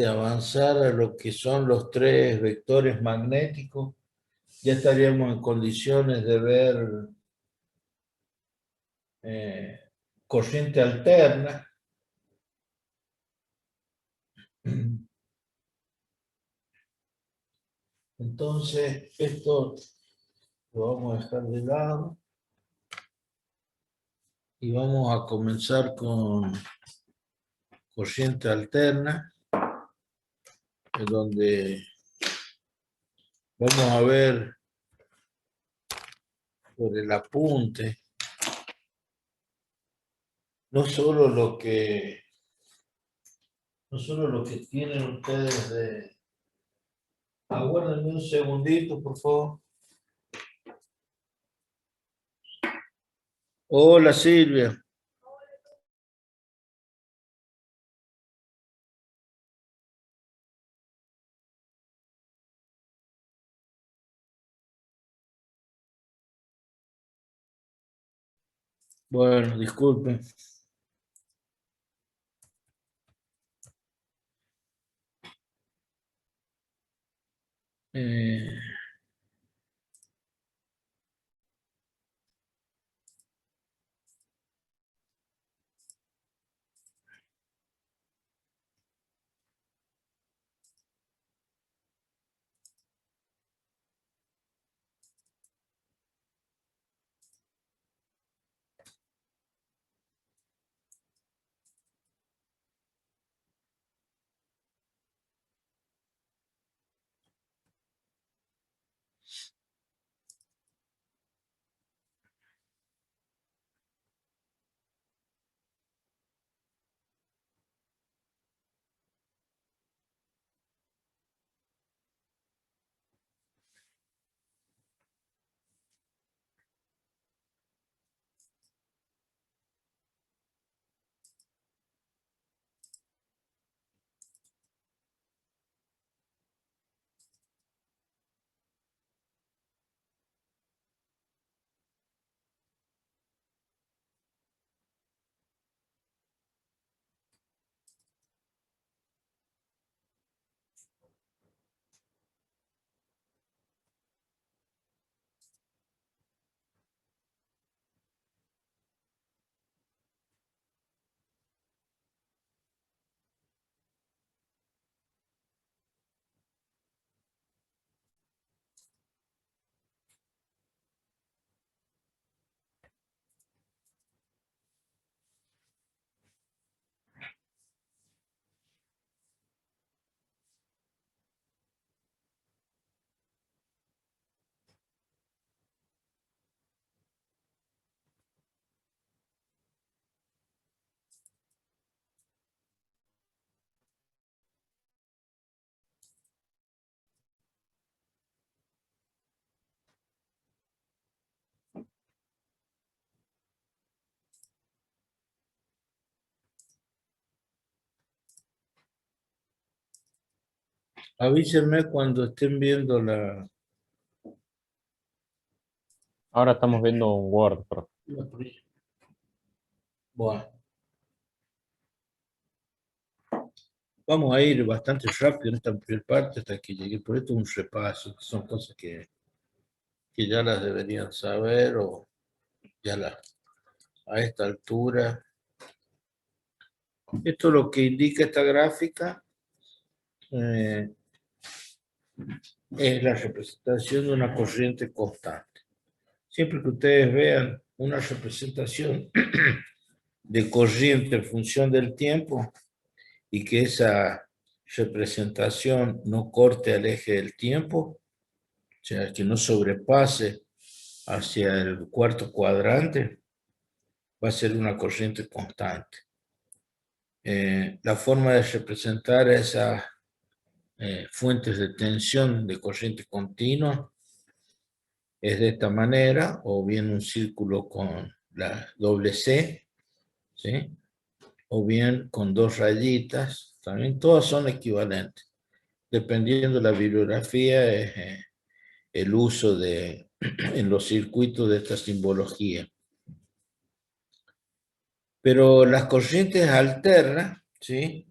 avanzar a lo que son los tres vectores magnéticos, ya estaríamos en condiciones de ver corriente alterna. Entonces, esto lo vamos a dejar de lado y vamos a comenzar con corriente alterna, en donde vamos a ver por el apunte no solo lo que tienen ustedes de... Aguárdenme un segundito, por favor. Hola, Silvia. Bueno, disculpen. Eh, Avísenme cuando estén viendo la... Ahora estamos viendo un Word, profe. Bueno, vamos a ir bastante rápido en esta primera parte hasta que llegue. Por esto un repaso, que son cosas que ya las deberían saber o ya las a esta altura. Esto lo que indica esta gráfica es la representación de una corriente constante. Siempre que ustedes vean una representación de corriente en función del tiempo y que esa representación no corte al eje del tiempo, o sea, que no sobrepase hacia el cuarto cuadrante, va a ser una corriente constante. La forma de representar esas fuentes de tensión de corriente continua es de esta manera, o bien un círculo con la doble C, ¿sí? O bien con dos rayitas, también todas son equivalentes. Dependiendo de la bibliografía, es el uso en los circuitos de esta simbología. Pero las corrientes alternas, ¿sí?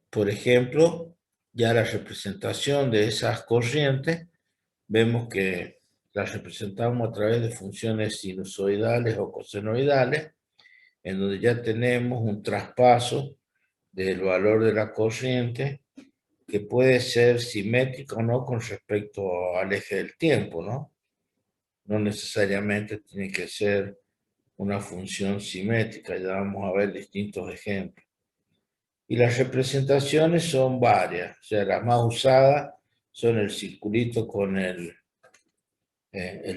Por ejemplo, ya la representación de esas corrientes, vemos que las representamos a través de funciones sinusoidales o cosenoidales, en donde ya tenemos un traspaso del valor de la corriente que puede ser simétrico o no con respecto al eje del tiempo, ¿no? No necesariamente tiene que ser una función simétrica, ya vamos a ver distintos ejemplos. Y las representaciones son varias, o sea, las más usadas son el circulito con el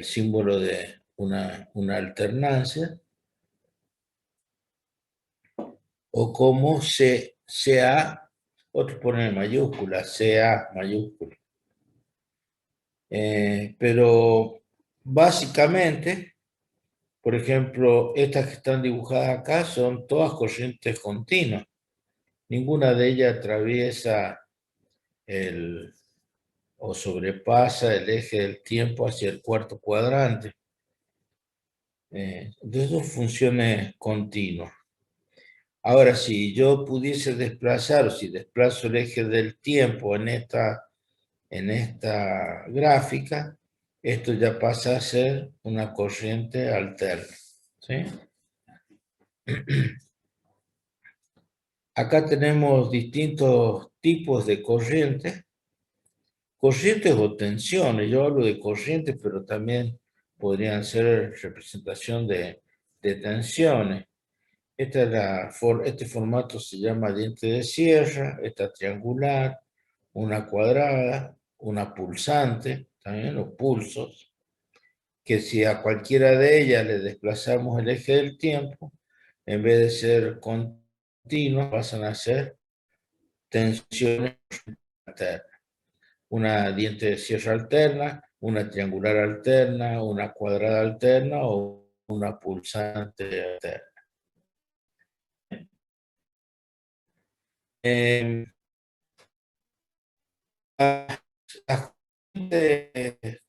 símbolo de una alternancia, o como CA, otros ponen mayúscula, CA mayúscula. Pero básicamente, por ejemplo, estas que están dibujadas acá son todas corrientes continuas. Ninguna de ellas atraviesa o sobrepasa el eje del tiempo hacia el cuarto cuadrante. De esas funciones continuas. Ahora, si yo pudiese desplazar, o si desplazo el eje del tiempo en esta gráfica, esto ya pasa a ser una corriente alterna, ¿sí? Acá tenemos distintos tipos de corrientes. Corrientes o tensiones, yo hablo de corrientes, pero también podrían ser representación de tensiones. Este formato se llama diente de sierra, esta triangular, una cuadrada, una pulsante, también los pulsos, que si a cualquiera de ellas le desplazamos el eje del tiempo, en vez de ser continuas, pasan a ser tensiones alternas. Una diente de sierra alterna, una triangular alterna, una cuadrada alterna o una pulsante alterna. La gente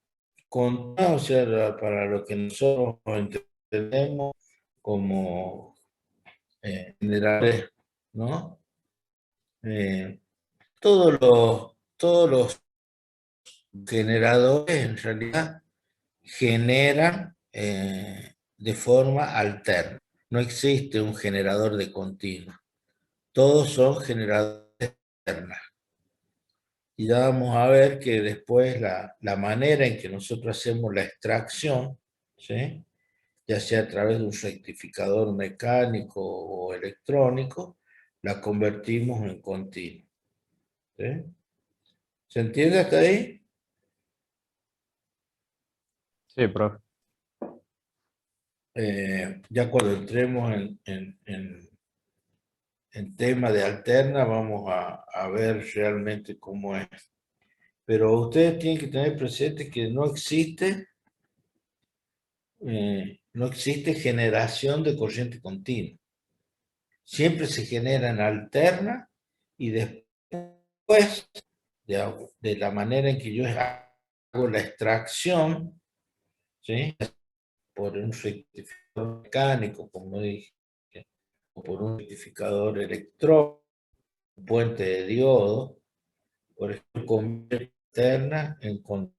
o sea, para lo que nosotros entendemos como generales, ¿no? Todos los generadores en realidad generan de forma alterna. No existe un generador de continuo. Todos son generadores alternos. Y ya vamos a ver que después la manera en que nosotros hacemos la extracción, ¿sí? Ya sea a través de un rectificador mecánico o electrónico, la convertimos en continuo. ¿Sí? ¿Se entiende hasta ahí? Sí, profe. Ya cuando entremos en tema de alterna, vamos a ver realmente cómo es. Pero ustedes tienen que tener presente que no existe generación de corriente continua. Siempre se genera en alterna y después Pues, de la manera en que yo hago la extracción, ¿sí? Por un rectificador mecánico, como dije, o por un rectificador electrónico, un puente de diodo, por ejemplo, convierte interna en contacto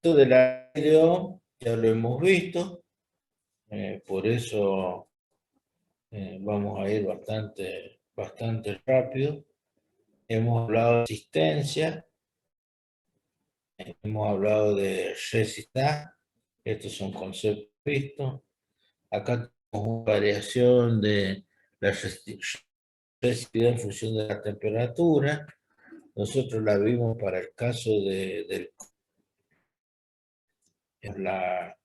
del aire, ya lo hemos visto, por eso vamos a ir bastante rápido. Hemos hablado de resistencia, hemos hablado de resistencia, estos son conceptos vistos. Acá tenemos una variación de la resistividad en función de la temperatura. Nosotros la vimos para el caso de la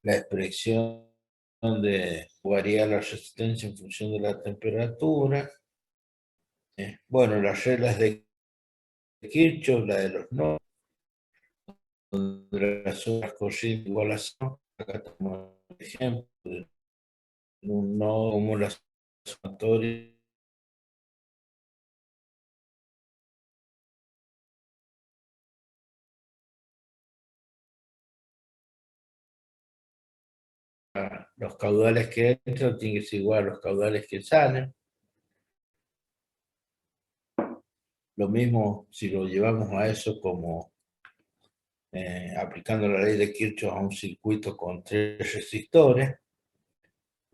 expresión de variar la resistencia en función de la temperatura. Bueno, las reglas de Kirchhoff, la de los nodos, donde las otras corrientes igual a cero. Acá tenemos un ejemplo de un nodo como la sumatoria los caudales que entran tienen que ser igual a los caudales que salen. Lo mismo si lo llevamos a eso como aplicando la ley de Kirchhoff a un circuito con 3 resistores.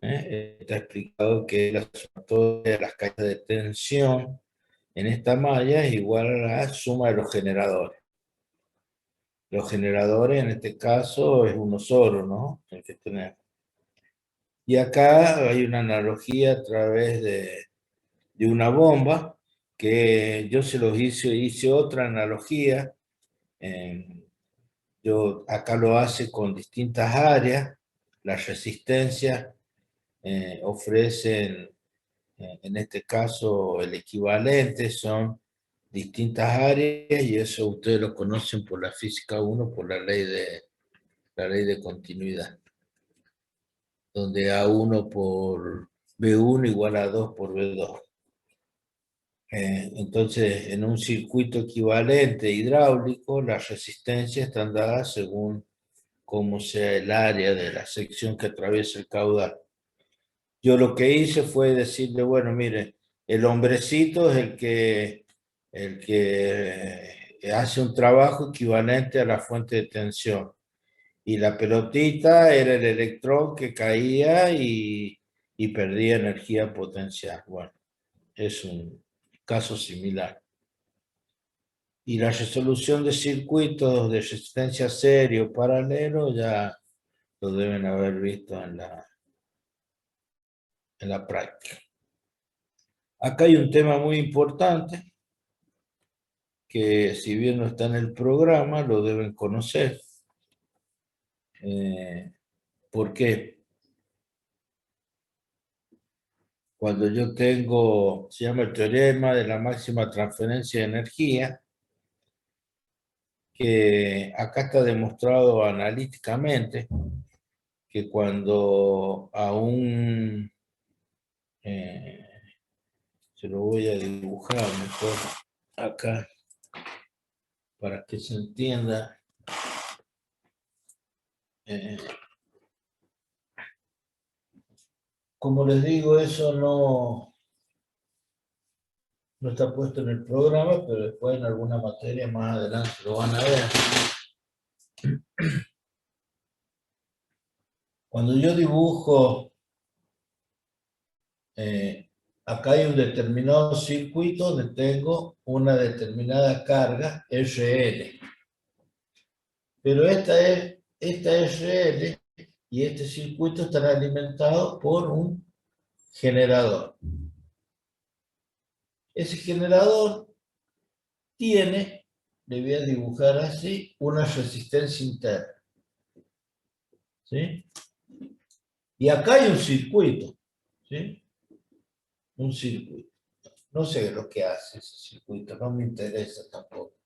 Está explicado que la sumatoria de las caídas de tensión en esta malla es igual a la suma de los generadores. Los generadores en este caso es uno solo, ¿no? El que tenemos. Y acá hay una analogía a través de una bomba, que yo se los hice otra analogía. Yo acá lo hace con distintas áreas. Las resistencias ofrecen, en este caso, el equivalente, son distintas áreas, y eso ustedes lo conocen por la física 1, por la ley de continuidad, donde A1 por B1 igual a 2 por B2. Entonces, en un circuito equivalente hidráulico, las resistencias están dadas según cómo sea el área de la sección que atraviesa el caudal. Yo lo que hice fue decirle, bueno, mire, el hombrecito es el que hace un trabajo equivalente a la fuente de tensión. Y la pelotita era el electrón que caía y perdía energía potencial. Bueno, es un caso similar. Y la resolución de circuitos de resistencia serio paralelo ya lo deben haber visto en la práctica. Acá hay un tema muy importante que, si bien no está en el programa, lo deben conocer. ¿Por qué? Cuando yo tengo, se llama el teorema de la máxima transferencia de energía, que acá está demostrado analíticamente que cuando a un, se lo voy a dibujar mejor acá para que se entienda. Como les digo, eso no está puesto en el programa, pero después en alguna materia más adelante lo van a ver. Cuando yo dibujo, acá hay un determinado circuito donde tengo una determinada carga RL. Pero esta RL y este circuito están alimentados por un generador. Ese generador tiene, le voy a dibujar así, una resistencia interna. ¿Sí? Y acá hay un circuito. ¿Sí? Un circuito. No sé lo que hace ese circuito, no me interesa tampoco.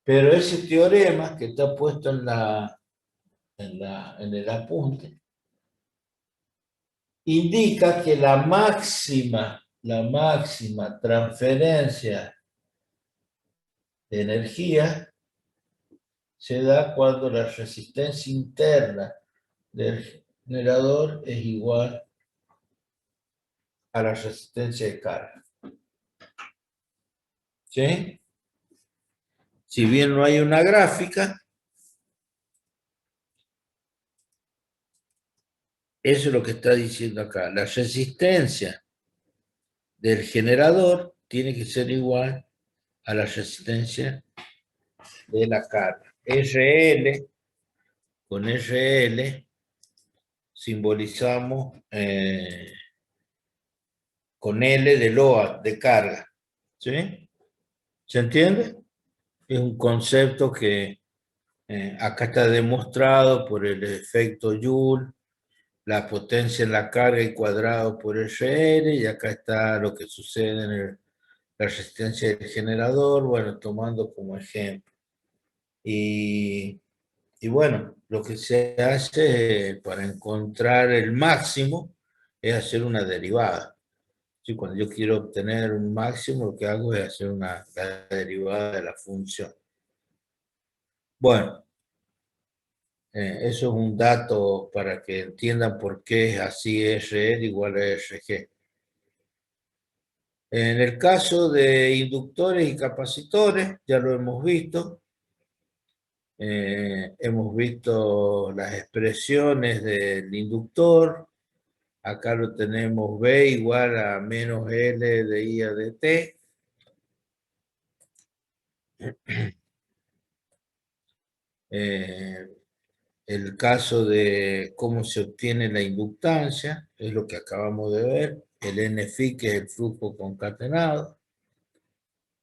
Pero ese teorema que está puesto en el apunte indica que la máxima la máxima transferencia de energía se da cuando la resistencia interna del generador es igual a la resistencia de carga. ¿Sí? Si bien no hay una gráfica, eso es lo que está diciendo acá. La resistencia del generador tiene que ser igual a la resistencia de la carga. RL, con RL simbolizamos con L de load, de carga. ¿Sí? ¿Se entiende? Es un concepto que acá está demostrado por el efecto Joule, la potencia en la carga y cuadrado por RL, y acá está lo que sucede en la resistencia del generador, bueno, tomando como ejemplo. Y bueno, lo que se hace para encontrar el máximo es hacer una derivada. ¿Sí? Cuando yo quiero obtener un máximo, lo que hago es hacer la derivada de la función. Bueno, eso es un dato para que entiendan por qué es así RL igual a RG. En el caso de inductores y capacitores, ya lo hemos visto. Hemos visto las expresiones del inductor. Acá lo tenemos B igual a menos L de I a de T. El caso de cómo se obtiene la inductancia es lo que acabamos de ver. El NFI, que es el flujo concatenado.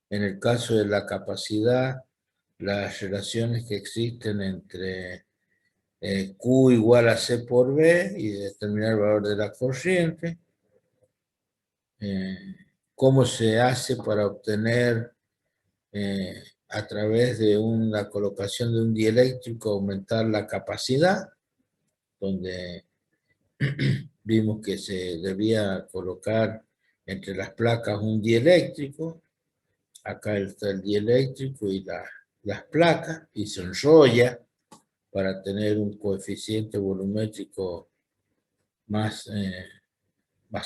En el caso de la capacidad, las relaciones que existen entre Q igual a C por B y determinar el valor de la corriente. Cómo se hace para obtener a través de la colocación de un dieléctrico aumentar la capacidad, donde vimos que se debía colocar entre las placas un dieléctrico. Acá está el dieléctrico y las placas, y se enrolla para tener un coeficiente volumétrico más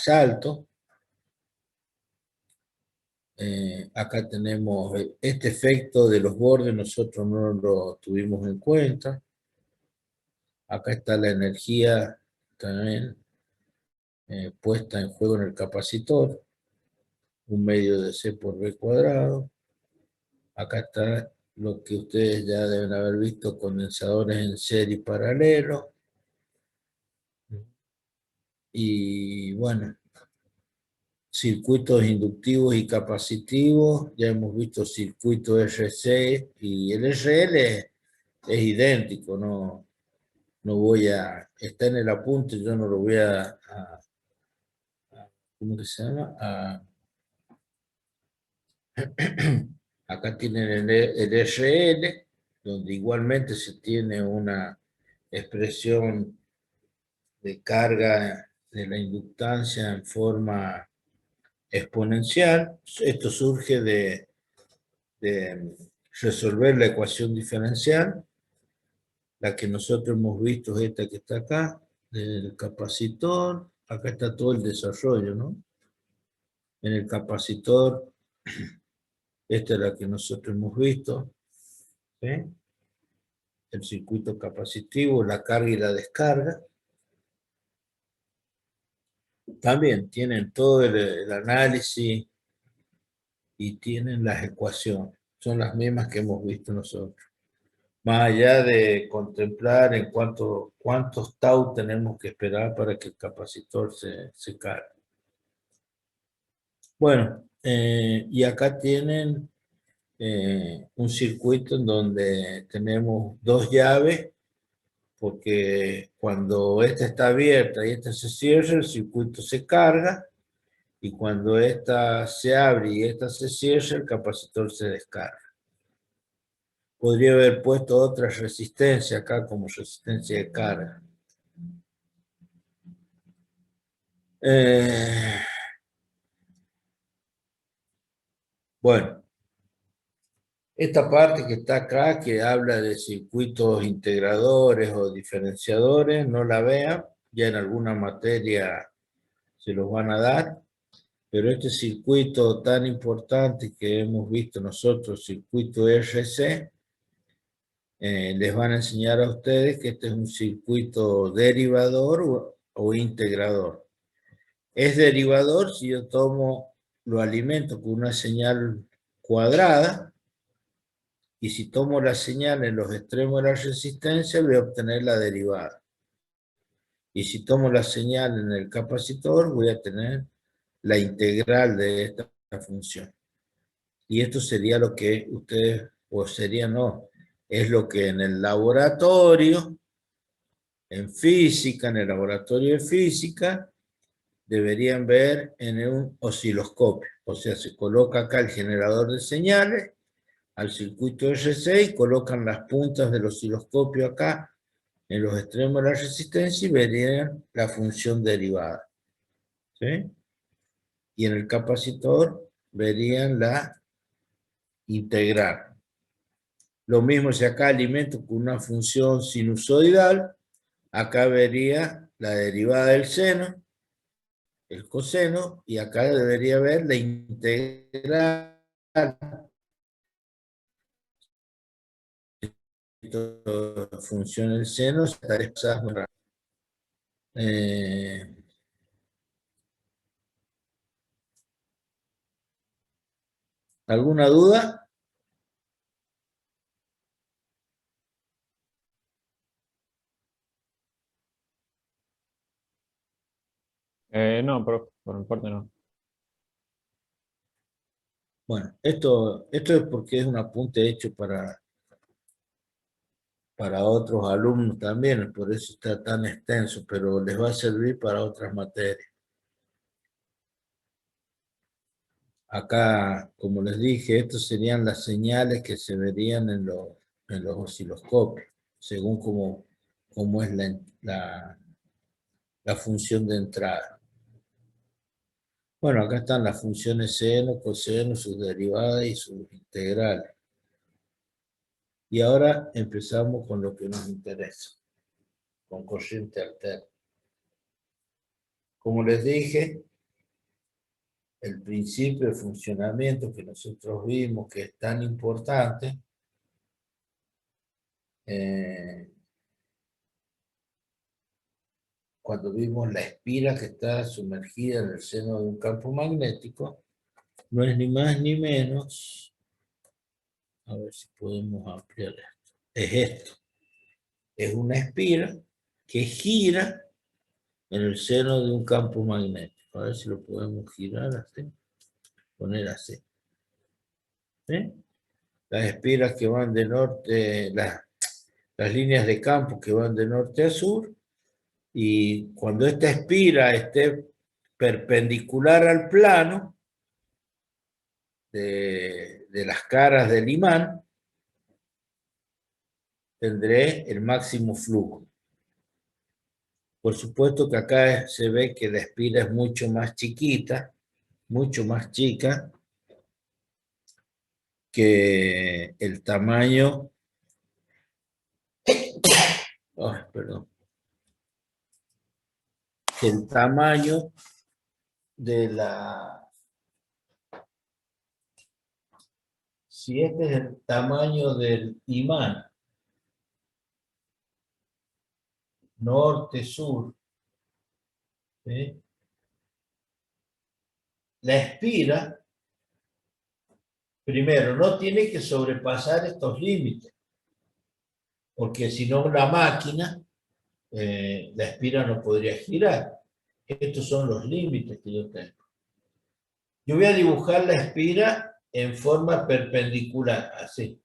alto. Acá tenemos este efecto de los bordes, nosotros no lo tuvimos en cuenta. Acá está la energía también puesta en juego en el capacitor, un medio de C por B cuadrado. Acá está lo que ustedes ya deben haber visto, condensadores en serie y paralelo. Y bueno, circuitos inductivos y capacitivos, ya hemos visto circuito RC, y el RL es idéntico, no voy a, está en el apunte, yo no lo voy a ¿cómo que se llama? Acá tienen el RL, donde igualmente se tiene una expresión de carga de la inductancia en forma exponencial. Esto surge de resolver la ecuación diferencial. La que nosotros hemos visto es esta que está acá, del capacitor. Acá está todo el desarrollo, ¿no? En el capacitor, esta es la que nosotros hemos visto, ¿sí? El circuito capacitivo, la carga y la descarga. También tienen todo el análisis y tienen las ecuaciones. Son las mismas que hemos visto nosotros. Más allá de contemplar en cuántos tau tenemos que esperar para que el capacitor se cargue. Bueno, y acá tienen un circuito en donde tenemos dos llaves, porque cuando esta está abierta y esta se cierra, el circuito se carga, y cuando esta se abre y esta se cierra, el capacitor se descarga. Podría haber puesto otra resistencia acá como resistencia de carga. Bueno, esta parte que está acá, que habla de circuitos integradores o diferenciadores, no la vean, ya en alguna materia se los van a dar, pero este circuito tan importante que hemos visto nosotros, circuito RC, les van a enseñar a ustedes que este es un circuito derivador o integrador. Es derivador si yo lo alimento con una señal cuadrada, y si tomo la señal en los extremos de la resistencia, voy a obtener la derivada. Y si tomo la señal en el capacitor, voy a tener la integral de esta función. Y esto sería lo que ustedes, o sería no, es lo que en el laboratorio, en física, en el laboratorio de física, deberían ver en un osciloscopio. O sea, se coloca acá el generador de señales al circuito RC y colocan las puntas del osciloscopio acá en los extremos de la resistencia y verían la función derivada. ¿Sí? Y en el capacitor verían la integral. Lo mismo si acá alimento con una función sinusoidal, acá vería la derivada del seno, el coseno, y acá debería ver la integral de la función del seno. ¿Alguna duda? No, profe, por mi parte no. Bueno, esto es porque es un apunte hecho para otros alumnos también, por eso está tan extenso, pero les va a servir para otras materias. Acá, como les dije, estas serían las señales que se verían en los osciloscopios, según cómo es la función de entrada. Bueno, acá están las funciones seno, coseno, sus derivadas y sus integrales. Y ahora empezamos con lo que nos interesa, con corriente alterna. Como les dije, el principio de funcionamiento que nosotros vimos que es tan importante, cuando vimos la espira que está sumergida en el seno de un campo magnético, no es ni más ni menos, a ver si podemos ampliar esto, es esto, es una espira que gira en el seno de un campo magnético. A ver si lo podemos girar así, poner así. ¿Sí? Las espiras que van de norte, las líneas de campo que van de norte a sur, y cuando esta espira esté perpendicular al plano de las caras del imán, tendré el máximo flujo. Por supuesto que acá se ve que la espira es mucho más chiquita, mucho más chica que el tamaño, perdón, que el tamaño de si este es el tamaño del imán, norte-sur, ¿sí? La espira, primero, no tiene que sobrepasar estos límites, porque si no la máquina, la espira no podría girar. Estos son los límites que yo tengo. Yo voy a dibujar la espira en forma perpendicular, así.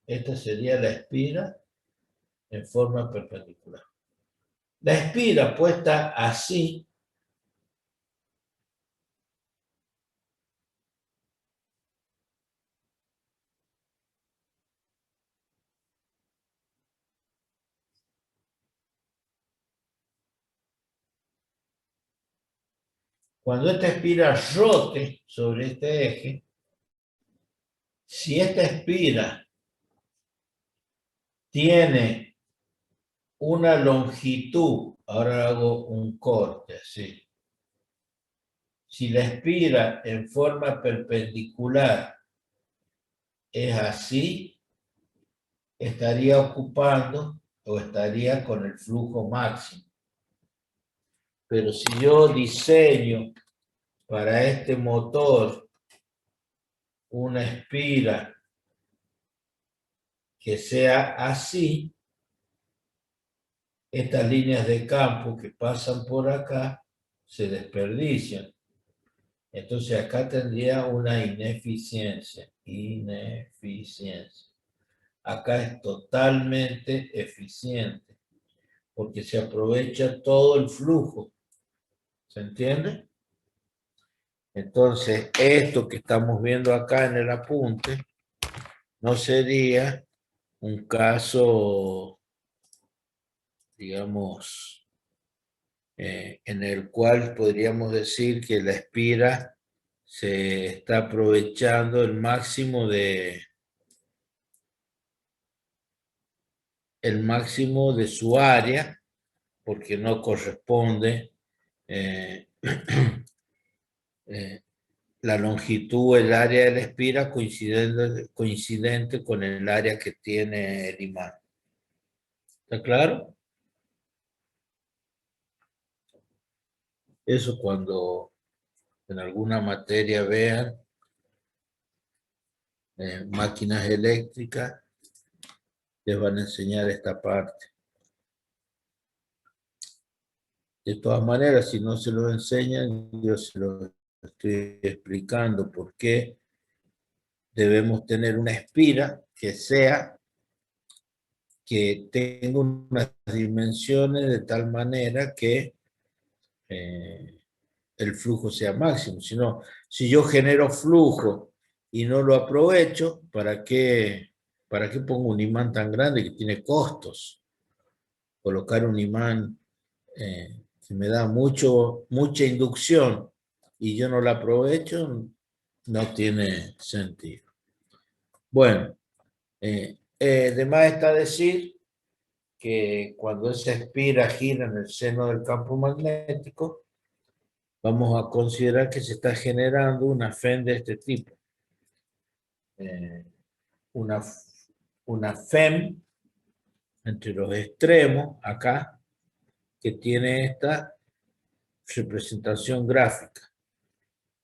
Esta sería la espira en forma perpendicular. La espira puesta así, Cuando esta espira rote sobre este eje, si esta espira tiene una longitud, ahora hago un corte así. Si la espira en forma perpendicular es así, estaría ocupando o estaría con el flujo máximo. Pero si yo diseño para este motor una espira que sea así, estas líneas de campo que pasan por acá se desperdician. Entonces acá tendría una ineficiencia. Ineficiencia. Acá es totalmente eficiente porque se aprovecha todo el flujo. ¿Se entiende? Entonces, esto que estamos viendo acá en el apunte no sería un caso, digamos, en el cual podríamos decir que la espira se está aprovechando el máximo de su área, porque no corresponde la longitud, el área de la espira coincidente con el área que tiene el imán. ¿Está claro? Eso cuando en alguna materia vean máquinas eléctricas, les van a enseñar esta parte. De todas maneras, si no se lo enseñan, yo se lo estoy explicando por qué debemos tener una espira que tenga unas dimensiones de tal manera que el flujo sea máximo. Si yo genero flujo y no lo aprovecho, ¿para qué pongo un imán tan grande que tiene costos? Colocar un imán que me da mucha inducción y yo no la aprovecho, no tiene sentido. Bueno, de más está decir que cuando esa espira gira en el seno del campo magnético, vamos a considerar que se está generando una FEM de este tipo. Una FEM entre los extremos, acá, que tiene esta representación gráfica.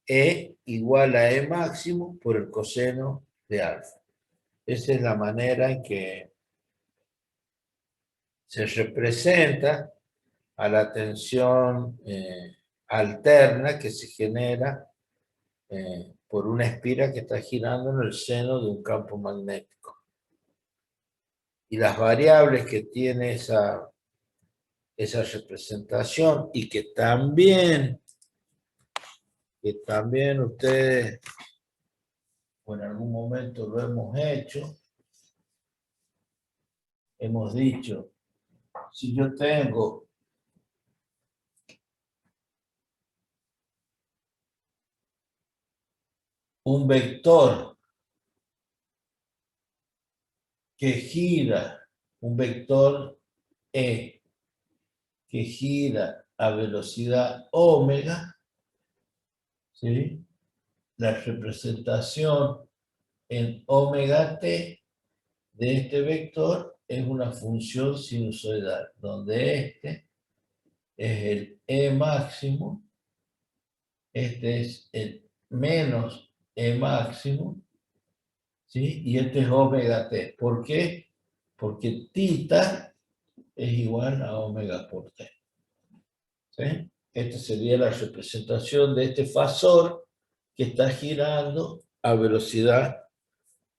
E igual a E máximo por el coseno de alfa. Esa es la manera en que se representa a la tensión alterna que se genera por una espira que está girando en el seno de un campo magnético. Y las variables que tiene esa representación y que también ustedes o en algún momento lo hemos hecho, hemos dicho, si yo tengo un vector que gira, un vector E, que gira a velocidad omega, ¿sí? La representación en omega t de este vector es una función sinusoidal, donde este es el E máximo, este es el menos E máximo, ¿sí? Y este es omega t. ¿Por qué? Porque tita es igual a omega por t. ¿Sí? Esta sería la representación de este fasor que está girando a velocidad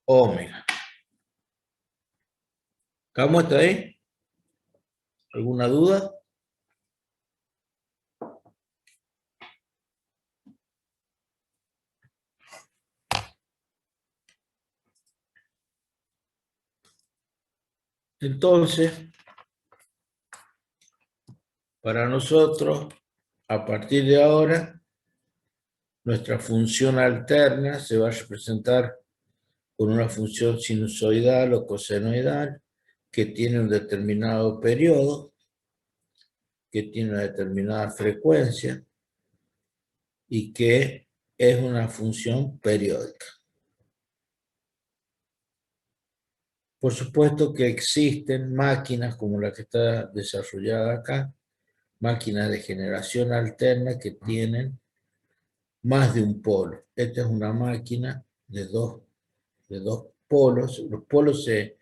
omega. ¿Cómo está ahí? ¿Alguna duda? Entonces, para nosotros, a partir de ahora, nuestra función alterna se va a representar con una función sinusoidal o cosenoidal que tiene un determinado periodo, que tiene una determinada frecuencia y que es una función periódica. Por supuesto que existen máquinas como la que está desarrollada acá, máquinas de generación alterna que tienen más de un polo. Esta es una máquina de dos polos. Los polos se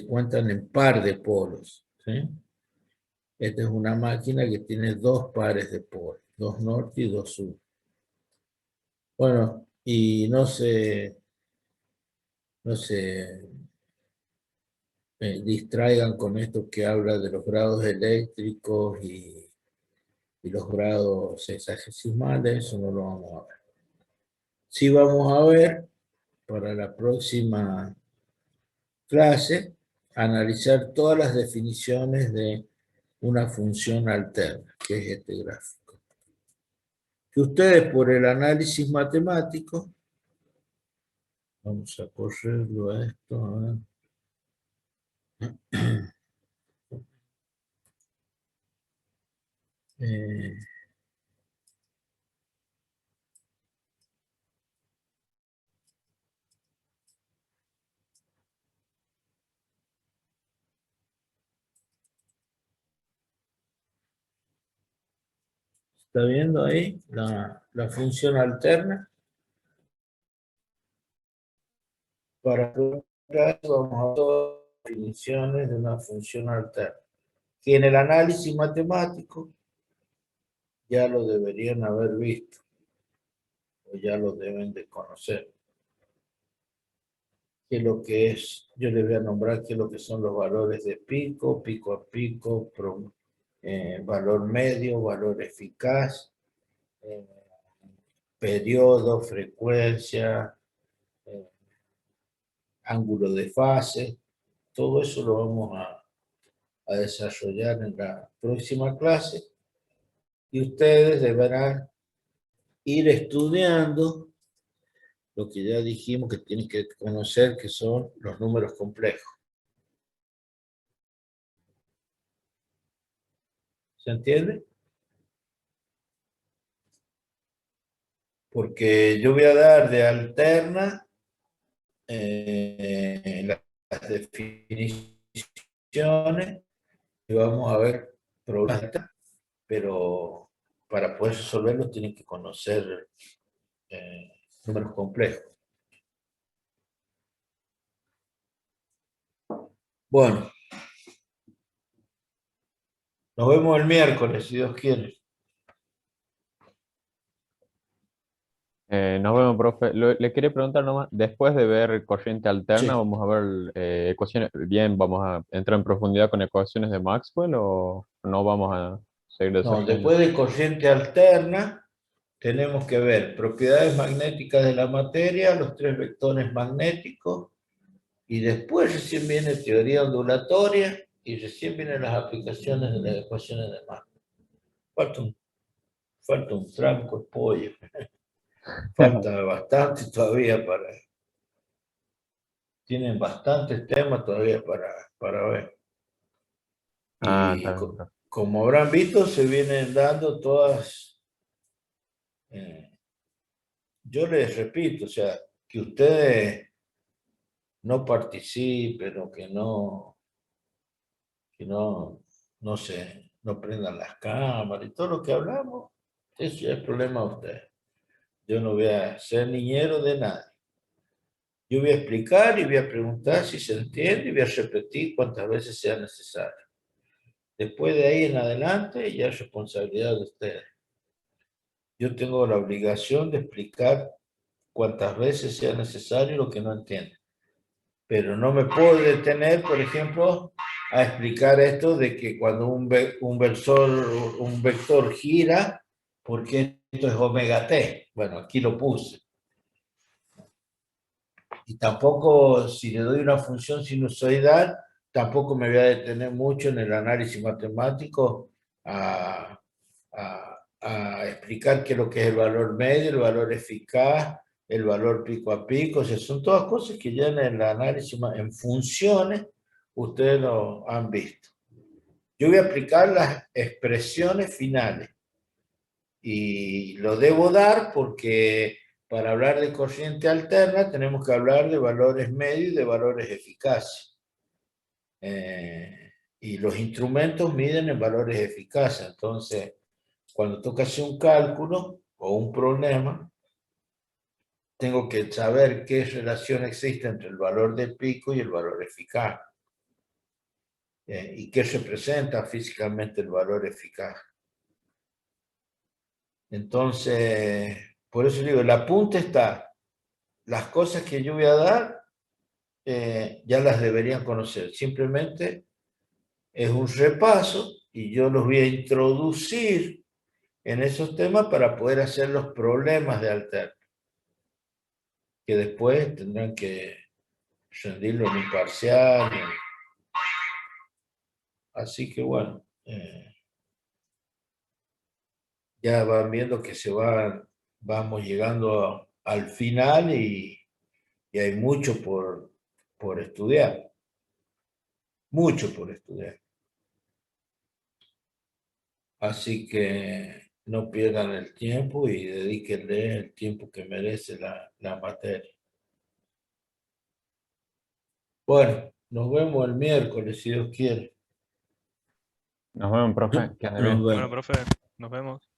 cuentan en par de polos, ¿sí? Esta es una máquina que tiene dos pares de polos, dos norte y dos sur. Bueno, y no se distraigan con esto que habla de los grados eléctricos y los grados sexagesimales, eso no lo vamos a ver. Sí vamos a ver para la próxima clase analizar todas las definiciones de una función alterna, que es este gráfico. Que ustedes por el análisis matemático, vamos a correrlo a esto, a ver. ¿Está viendo ahí la función alterna? Para lograr eso vamos a ver todas las definiciones de una función alterna. Que en el análisis matemático ya lo deberían haber visto, o ya lo deben de conocer. Que lo que es, yo les voy a nombrar qué es lo que son los valores de pico, pico a pico, valor medio, valor eficaz, periodo, frecuencia, ángulo de fase. Todo eso lo vamos a desarrollar en la próxima clase y ustedes deberán ir estudiando lo que ya dijimos que tienen que conocer, que son los números complejos. ¿Se entiende? Porque yo voy a dar de alterna las definiciones y vamos a ver problemas, pero para poder resolverlos tienen que conocer números complejos. Bueno, nos vemos el miércoles, si Dios quiere. Nos vemos, profe. Le quería preguntar nomás, después de ver corriente alterna, Sí. ¿vamos a ver ecuaciones? Bien, ¿vamos a entrar en profundidad con ecuaciones de Maxwell o no vamos a seguir No, desarrollando? después de corriente alterna, tenemos que ver propiedades magnéticas de la materia, los tres vectores magnéticos, y después recién viene teoría ondulatoria, y recién vienen las aplicaciones de las ecuaciones de Maxwell. Falta un tranco de pollo. Falta bastante todavía para... Tienen bastantes temas todavía para ver. Ah, Y está bien, profe. como habrán visto, se vienen dando todas... yo les repito, o sea, que ustedes no participen o que no sé, no prendan las cámaras y todo lo que hablamos, eso ya es problema de ustedes. Yo no voy a ser niñero de nadie. Yo voy a explicar y voy a preguntar si se entiende y voy a repetir cuantas veces sea necesario. Después de ahí en adelante ya es responsabilidad de ustedes. Yo tengo la obligación de explicar cuantas veces sea necesario lo que no entienden. Pero no me puedo detener, por ejemplo, a explicar esto de que cuando un vector gira, porque esto es omega t. Bueno, aquí lo puse. Y tampoco, si le doy una función sinusoidal, tampoco me voy a detener mucho en el análisis matemático a a explicar qué es lo que es el valor medio, el valor eficaz, el valor pico a pico. O sea, son todas cosas que ya en el análisis, en funciones, ustedes lo han visto. Yo voy a aplicar las expresiones finales. Y lo debo dar porque para hablar de corriente alterna tenemos que hablar de valores medios y de valores eficaces. Y los instrumentos miden en valores eficaces. Entonces, cuando toca hacer un cálculo o un problema, tengo que saber qué relación existe entre el valor del pico y el valor eficaz. Y qué representa físicamente el valor eficaz. Entonces, por eso digo, el apunte está. Las cosas que yo voy a dar ya las deberían conocer. Simplemente es un repaso y yo los voy a introducir en esos temas para poder hacer los problemas de alterno, que después tendrán que rendirlo en un parcial. Así que bueno, ya van viendo que vamos llegando al final y hay mucho por estudiar. Mucho por estudiar. Así que no pierdan el tiempo y dedíquenle el tiempo que merece la materia. Bueno, nos vemos el miércoles, si Dios quiere. Nos vemos, profe. Que ande bien. Nos vemos. Bueno, profe, nos vemos.